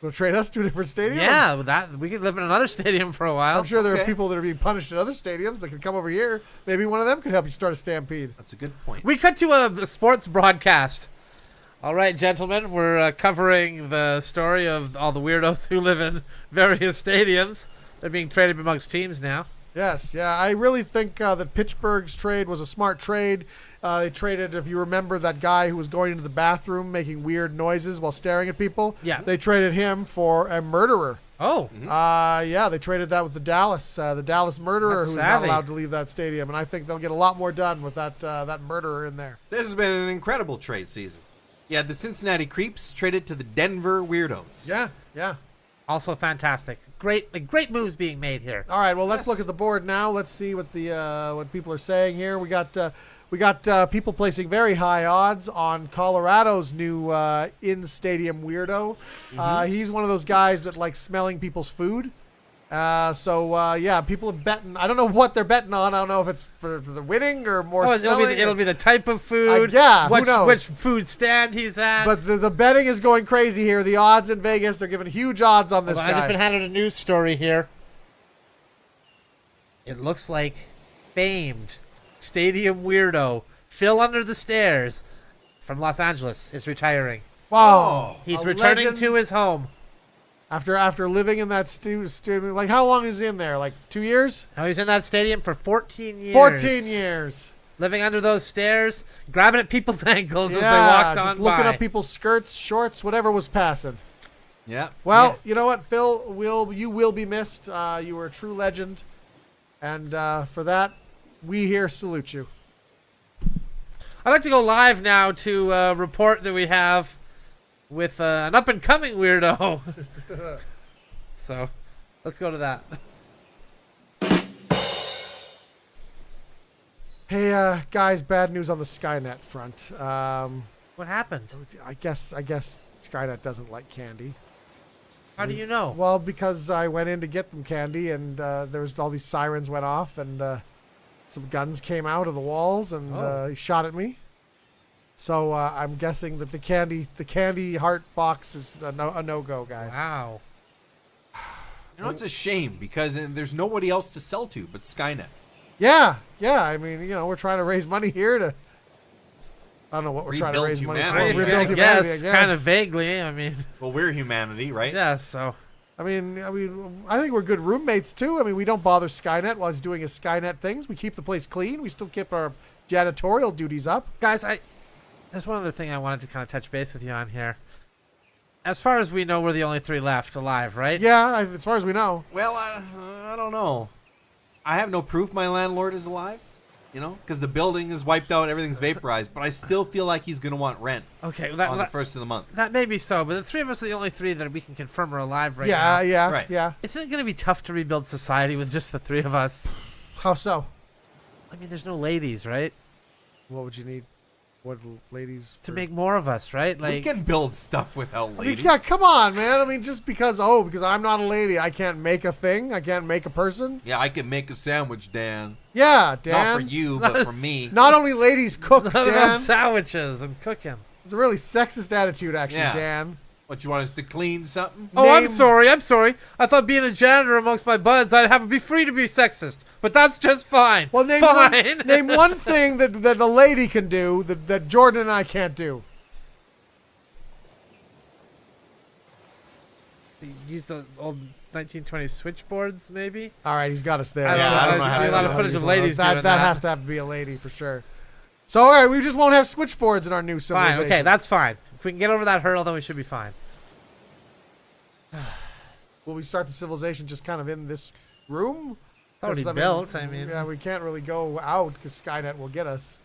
Want to trade us to a different stadium? Yeah, that we could live in another stadium for a while. I'm sure there are Okay. people that are being punished at other stadiums that could come over here. Maybe one of them could help you start a stampede. That's a good point. We cut to a sports broadcast. All right, gentlemen, we're covering the story of all the weirdos who live in various stadiums. They're being traded amongst teams now. Yes, yeah. I really think that Pittsburgh's trade was a smart trade. They traded, if you remember, that guy who was going into the bathroom making weird noises while staring at people. Yeah. They traded him for a murderer. Oh, Yeah, they traded that with the Dallas murderer That's who's savvy. not allowed to leave that stadium. And I think they'll get a lot more done with that murderer in there. This has been an incredible trade season. Yeah, the Cincinnati Crepes traded to the Denver Weirdos. Yeah, yeah. also fantastic. Great moves being made here. All right, well, let's Yes. look at the board now. Let's see what what people are saying here. We got people placing very high odds on Colorado's new in-stadium weirdo. He's one of those guys that likes smelling people's food. Yeah, people are betting. I don't know what they're betting on. I don't know if it's for the winning or more Oh, smelling. it'll be the type of food. yeah, who which, knows? which food stand he's at. But the betting is going crazy here. The odds in Vegas, they're giving huge odds on this I've just been guy. handed a news story here. It looks like famed stadium weirdo Phil Under the Stairs from Los Angeles is retiring. Wow. He's A returning legend. to his home. After living in that stadium, like how long is he in there? Like 2 years? Now he's in that stadium for 14 years. 14 years. Living under those stairs, grabbing at people's ankles as they Yeah, walked on just looking by. up people's skirts, shorts, whatever was passing. Yeah. Well, you know what, Phil? You will be missed. You were a true legend, and for that, we here salute you. I'd like to go live now to report that we have with an up-and-coming weirdo. So, let's go to that. Hey, guys, bad news on the Skynet front. What happened? I guess Skynet doesn't like candy. How do you know? Well, because I went in to get them candy, and there was all these sirens went off, and some guns came out of the walls, and he shot at me. So I'm guessing that the candy heart box is a no-go, guys. Wow. You know, it's a shame because there's nobody else to sell to but Skynet. Yeah. I mean, we're trying to raise money here to. I don't know what we're trying to Rebuild raise money for. humanity. I Rebuild humanity, guess, I guess. kind of vaguely. I mean, Well, we're humanity, right? yeah. So I mean, I think we're good roommates too. I mean, we don't bother Skynet while he's doing his Skynet things. We keep the place clean. We still keep our janitorial duties up. guys, there's one other thing I wanted to kind of touch base with you on here. As far as we know, we're the only 3 left alive, right? Yeah, as far as we know. Well, I don't know. I have no proof my landlord is alive. Because the building is wiped out, everything's vaporized. But I still feel like he's gonna want rent Okay, on the first of the month. that may be so, but the 3 of us are the only 3 that we can confirm are alive right Yeah, now. yeah, Right. yeah. Isn't it going to be tough to rebuild society with just the 3 of us? How so? I mean, there's no ladies, right? What would you need? What ladies? To make more of us, right? We Like, can build stuff without I mean, ladies. yeah, come on, man. I mean, just because I'm not a lady, I can't make a thing. I can't make a person. Yeah, I can make a sandwich, Dan. Yeah, Dan. Not for you, but for me. Not only ladies cook, about Dan. sandwiches and cooking. It's a really sexist attitude, actually, Yeah. Dan. What, you want us to clean something? Oh, I'm Name- sorry. I thought being a janitor amongst my buds, I'd have to be free to be sexist. But that's just fine. Well, name fine. name one thing that a lady can do that Jordan and I can't do. Use the old 1920s switchboards, maybe? All right, he's got us there. I don't Yeah, know. I don't know I how see to a lot do of that. footage of ladies that doing that that. has to have to be a lady for sure. So, all right, we just won't have switchboards in our new Fine, civilization. okay, that's fine. If we can get over that hurdle, then we should be fine. Will we start the civilization just kind of in this room? It's already 'Cause, built, I mean. Yeah, we can't really go out because Skynet will get us.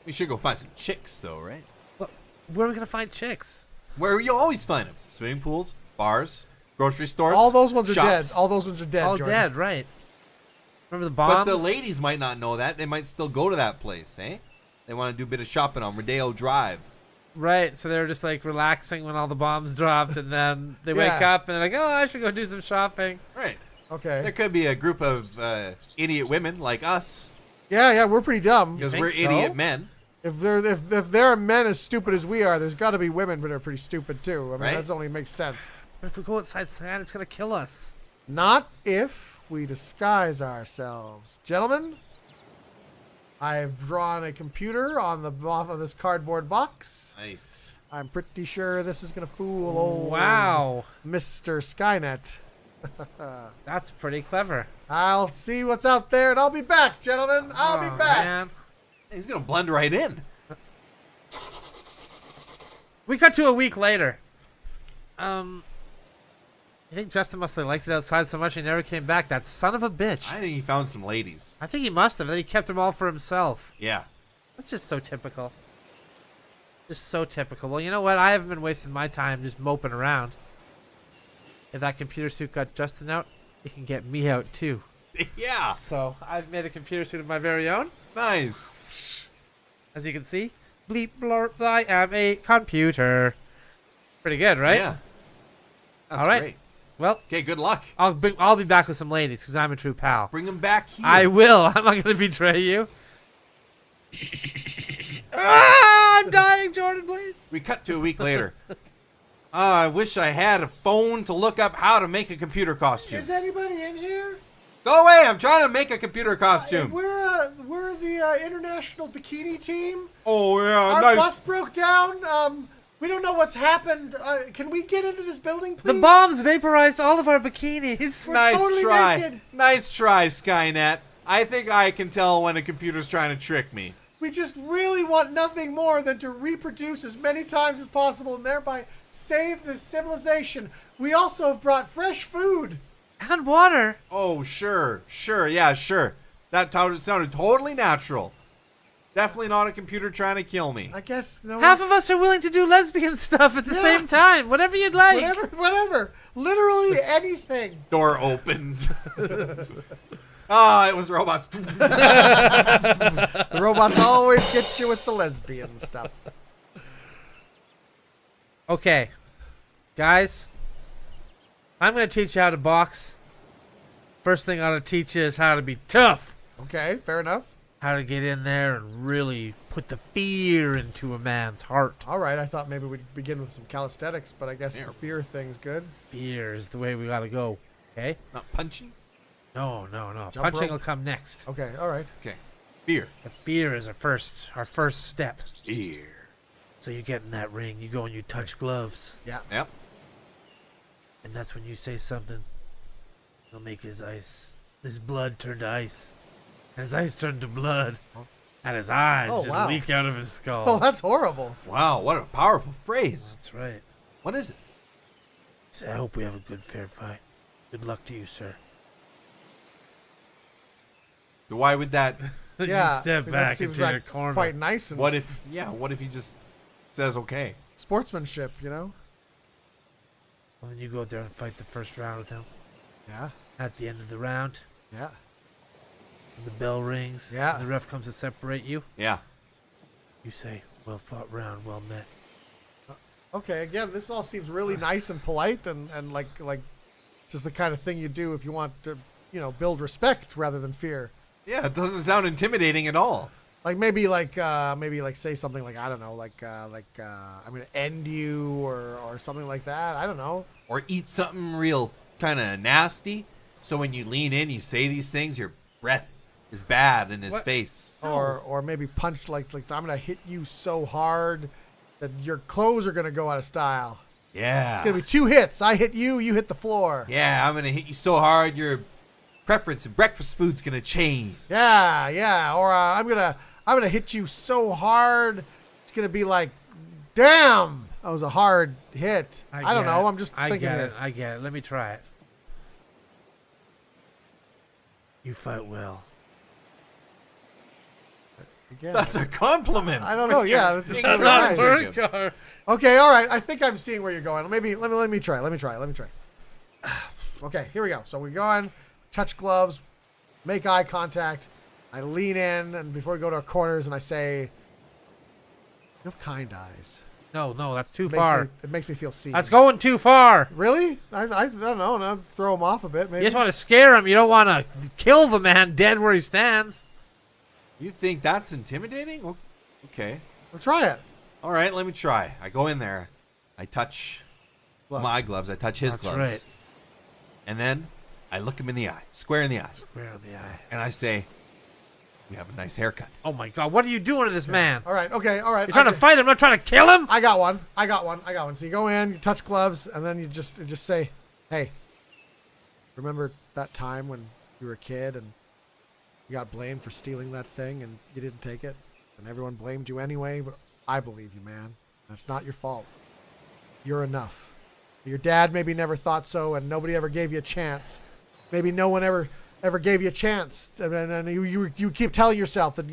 We should go find some chicks, though, right? Where are we going to find chicks? Where you always find them. Swimming pools, bars, grocery stores. All those ones are shops. dead. All those ones are dead. All Jordan. dead, right. Remember the bombs? But the ladies might not know that. They might still go to that place, eh? They want to do a bit of shopping on Rodeo Drive. Right, so they were just like relaxing when all the bombs dropped, and then they wake Yeah. up and they're like, oh, I should go do some shopping. Right. Okay. There could be a group of idiot women like us, Yeah, we're pretty dumb. because think we're so? idiot men. If there are men as stupid as we are, there's got to be women that are pretty stupid too. I mean, Right? that only makes sense. But if we go outside Skynet, it's going to kill us. Not if we disguise ourselves, gentlemen. I have drawn a computer on the bottom of this cardboard box. Nice. I'm pretty sure this is gonna fool old Wow, Mr. Skynet. that's pretty clever. I'll see what's out there, and I'll be back, gentlemen. I'll be Oh, back. man. He's gonna blend right in. We cut to a week later. I think Justin must have liked it outside so much he never came back. That son of a bitch. I think he found some ladies. I think he must have. Then he kept them all for himself. Yeah. That's just so typical. Just so typical. Well, you know what? I haven't been wasting my time just moping around. If that computer suit got Justin out, it can get me out too. Yeah. So I've made a computer suit of my very own. Nice. As you can see, bleep blorp, I am a computer. Pretty good, right? Yeah. That's All right. great. Well, Okay, good luck. I'll be back with some ladies because I'm a true pal. Bring him back here. I will. I'm not going to betray you. I'm dying, Jordan, please. We cut to a week later. I wish I had a phone to look up how to make a computer costume. Is anybody in here? Go away! I'm trying to make a computer costume. We're the international bikini team. Oh yeah, Our nice. bus broke down. We don't know what's happened. Can we get into this building, please? The bombs vaporized all of our bikinis. We're Nice totally try. naked. Nice try, Skynet. I think I can tell when a computer's trying to trick me. We just really want nothing more than to reproduce as many times as possible and thereby save the civilization. We also have brought fresh food. And water. Oh, sure. Yeah, sure. That sounded totally natural. Definitely not a computer trying to kill me. I guess no. Half of us are willing to do lesbian stuff at the Yeah. same time. Whatever you'd like. Whatever. Literally anything. Door opens. Ah, it was robots. The robots always get you with the lesbian stuff. Okay. Guys, I'm going to teach you how to box. First thing I ought to teach you is how to be tough. Okay, fair enough. How to get in there and really put the fear into a man's heart. All right, I thought maybe we'd begin with some calisthenics, but I guess Yeah. the fear thing's good. Fear is the way we got to go. Okay? Not punching? No. Jump Punching rope? will come next. Okay, all right. Okay. Fear. The fear is our first step. Fear. So you get in that ring, you go and you touch gloves, Yeah. Yep. and that's when you say something. It'll make his blood turn to ice, and his ice turn to blood, and his eyes Oh, just wow. leak out of his skull. Oh, that's horrible. Wow, what a powerful phrase. That's right. What is it? Say, I hope we have a good fair fight. Good luck to you, sir. So why would that? Yeah. You step that back seems into your like corner. quite nice and What if he just says okay? sportsmanship, you know? Well, then you go out there and fight the first round with him. Yeah. At the end of the round, Yeah. when the bell rings, Yeah. and the ref comes to separate you, Yeah. you say, well fought round, well met. Okay, again, this all seems really nice and polite and like just the kind of thing you do if you want to, build respect rather than fear. Yeah, it doesn't sound intimidating at all. Like maybe say something like, I don't know, I'm gonna end you or something like that. I don't know. Or eat something real kind of nasty. So when you lean in, you say these things, your breath is bad in his What? face. Or maybe punch like I'm gonna hit you so hard that your clothes are gonna go out of style. Yeah. It's gonna be 2 hits. I hit you, you hit the floor. Yeah, I'm gonna hit you so hard, your preference in breakfast food's gonna change. Yeah. Or I'm gonna hit you so hard, it's gonna be like, damn, that was a hard hit. I don't know. I'm just thinking here. I get it. Let me try it. You fight well. Again, That's a compliment. I don't know. Yeah, this is It's really not nice. work. Okay, all right. I think I'm seeing where you're going. Maybe let me try. Okay, here we go. So we go on, touch gloves, make eye contact. I lean in, and before we go to our corners, and I say, "You have kind eyes." No, that's too far. It makes me feel seen. That's going too far. Really? I don't know. I'll throw him off a bit. Maybe. You just want to scare him. You don't want to kill the man dead where he stands. You think that's intimidating? Okay. Well, try it. All right, let me try. I go in there. I touch Gloves. my gloves. I touch his That's gloves. right. And then I look him in the eye, square in the eye. Square on the eye. And I say, you have a nice haircut. Oh my God! What are you doing to this man? All right. Okay. All right. You're trying to fight him, not trying to kill him. I got one. So you go in, you touch gloves, and then you just say, "Hey, remember that time when you were a kid and you got blamed for stealing that thing and you didn't take it, and everyone blamed you anyway? But I believe you, man. That's not your fault. You're enough. Your dad maybe never thought so, and nobody ever gave you a chance. Maybe no one ever gave you a chance, and you keep telling yourself that,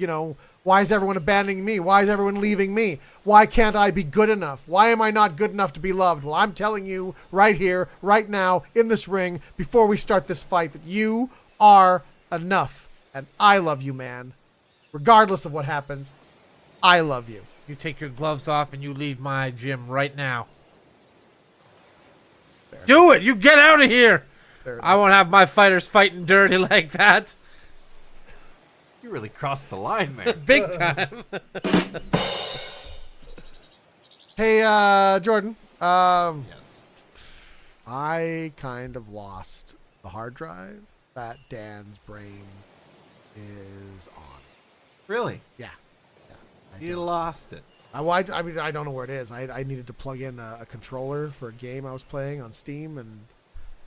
why is everyone abandoning me? Why is everyone leaving me? Why can't I be good enough? Why am I not good enough to be loved? Well, I'm telling you right here, right now, in this ring, before we start this fight, that you are enough, and I love you, man. Regardless of what happens, I love you." You take your gloves off and you leave my gym right now. Fair Do it! You get out of here! Fair I won't have my fighters fighting dirty like that. You really crossed the line there. Big time. Hey, Jordan. Yes. I kind of lost the hard drive that Dan's brain is on. Really? Yeah. I You did. lost it. I mean, I don't know where it is. I needed to plug in a controller for a game I was playing on Steam, and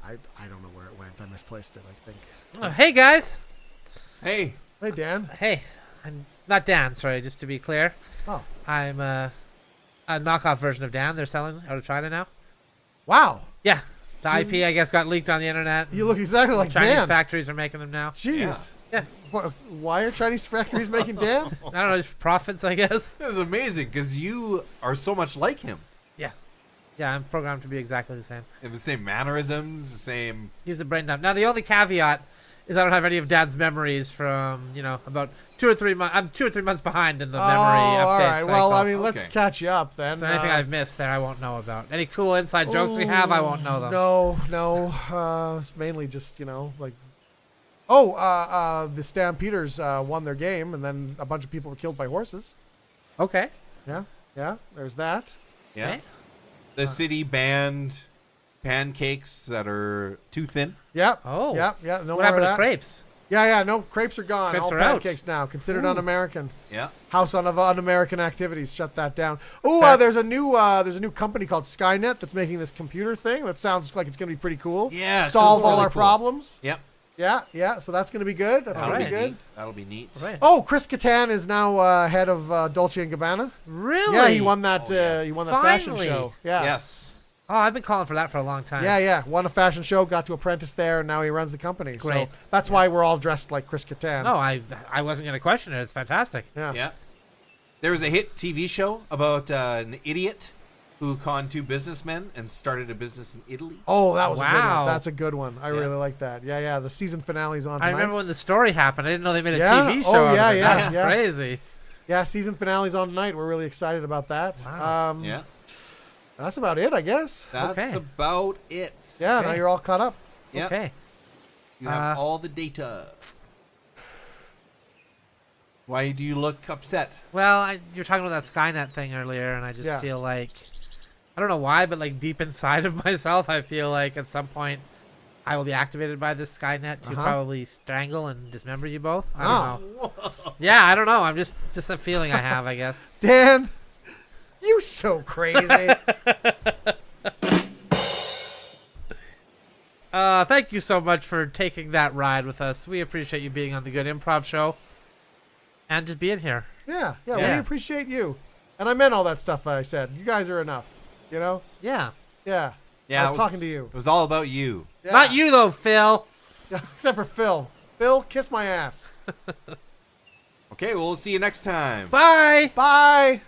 I don't know where it went. I misplaced it, I think. Oh, hey guys. Hey. Hey, Dan. Hey, I'm not Dan. Sorry, just to be clear. Oh, I'm a knockoff version of Dan. They're selling out of China now. wow. Yeah, the IP I guess got leaked on the internet. You look exactly like Chinese Dan. factories are making them now. Jeez. Yeah. Why are Chinese factories making Dan? I don't know, just profits, I guess. It was amazing because you are so much like him. Yeah, I'm programmed to be exactly the same. You have the same mannerisms, the same. Use the brain dump. Now, the only caveat is I don't have any of Dad's memories from, about 2 or 3 months. I'm 2 or 3 months behind in the memory update all right. cycle. Well, I mean, let's Okay. catch you up then. So anything I've missed there, I won't know about. Any cool inside jokes we have, I won't know them. No. It's mainly just, like. The Stampeders won their game, and then a bunch of people were killed by horses. Okay. Yeah. There's that. Yeah. Okay. The city banned pancakes that are too thin. Yep. Oh. Yep. Yeah. No what more happened of to that. crepes? Yeah. No, crepes are gone. Crepes All are out. pancakes now. Considered Ooh. un-American. Yeah. House on un-American activities. Shut that down. Oh, Fair. there's a new company called Skynet that's making this computer thing that sounds like it's gonna be pretty cool. Yeah, it Solve sounds all really our cool. problems. Yep. Yeah. So that's gonna be good. That's All gonna right. be good. Neat. That'll be neat. Right. Oh, Chris Kattan is now head of Dolce and Gabbana. Really? Yeah, he won that. Oh, yeah. He won that fashion Finally. show. Yeah. Yes. Oh, I've been calling for that for a long time. Yeah. Won a fashion show, got to apprentice there, and now he runs the company. Great. So that's why we're all dressed like Chris Kattan. No, I wasn't going to question it. It's fantastic. Yeah. Yeah. There was a hit TV show about an idiot who conned two businessmen and started a business in Italy. Oh, that was a good Wow. one. That's a good one. I really like that. Yeah. The season finale's on tonight. I remember when the story happened. I didn't know they made a Yeah? TV Oh, show out yeah, of it. yeah, That's yeah. crazy. Yeah, season finale's on tonight. We're really excited about that. Wow. Yeah. That's about it, I guess. That's Okay. about it. Yeah, Okay. now you're all caught up. Yep. Okay. You have all the data. Why do you look upset? Well, you were talking about that Skynet thing earlier, and I just Yeah. feel like, I don't know why, but like deep inside of myself, I feel like at some point I will be activated by this Skynet to probably strangle and dismember you both. I don't know. Yeah, I don't know. I'm just a feeling I have, I guess. Dan, you so crazy. Thank you so much for taking that ride with us. We appreciate you being on the Good Improv Show and just being here. Yeah, we Yeah. appreciate you. And I meant all that stuff I said. You guys are enough, you know? Yeah. Yeah. Yeah, I it was talking to you. It was all about you. Yeah. Not you though, Phil. Yeah, except for Phil. Phil, kiss my ass. Okay, well, we'll see you next time. Bye. Bye.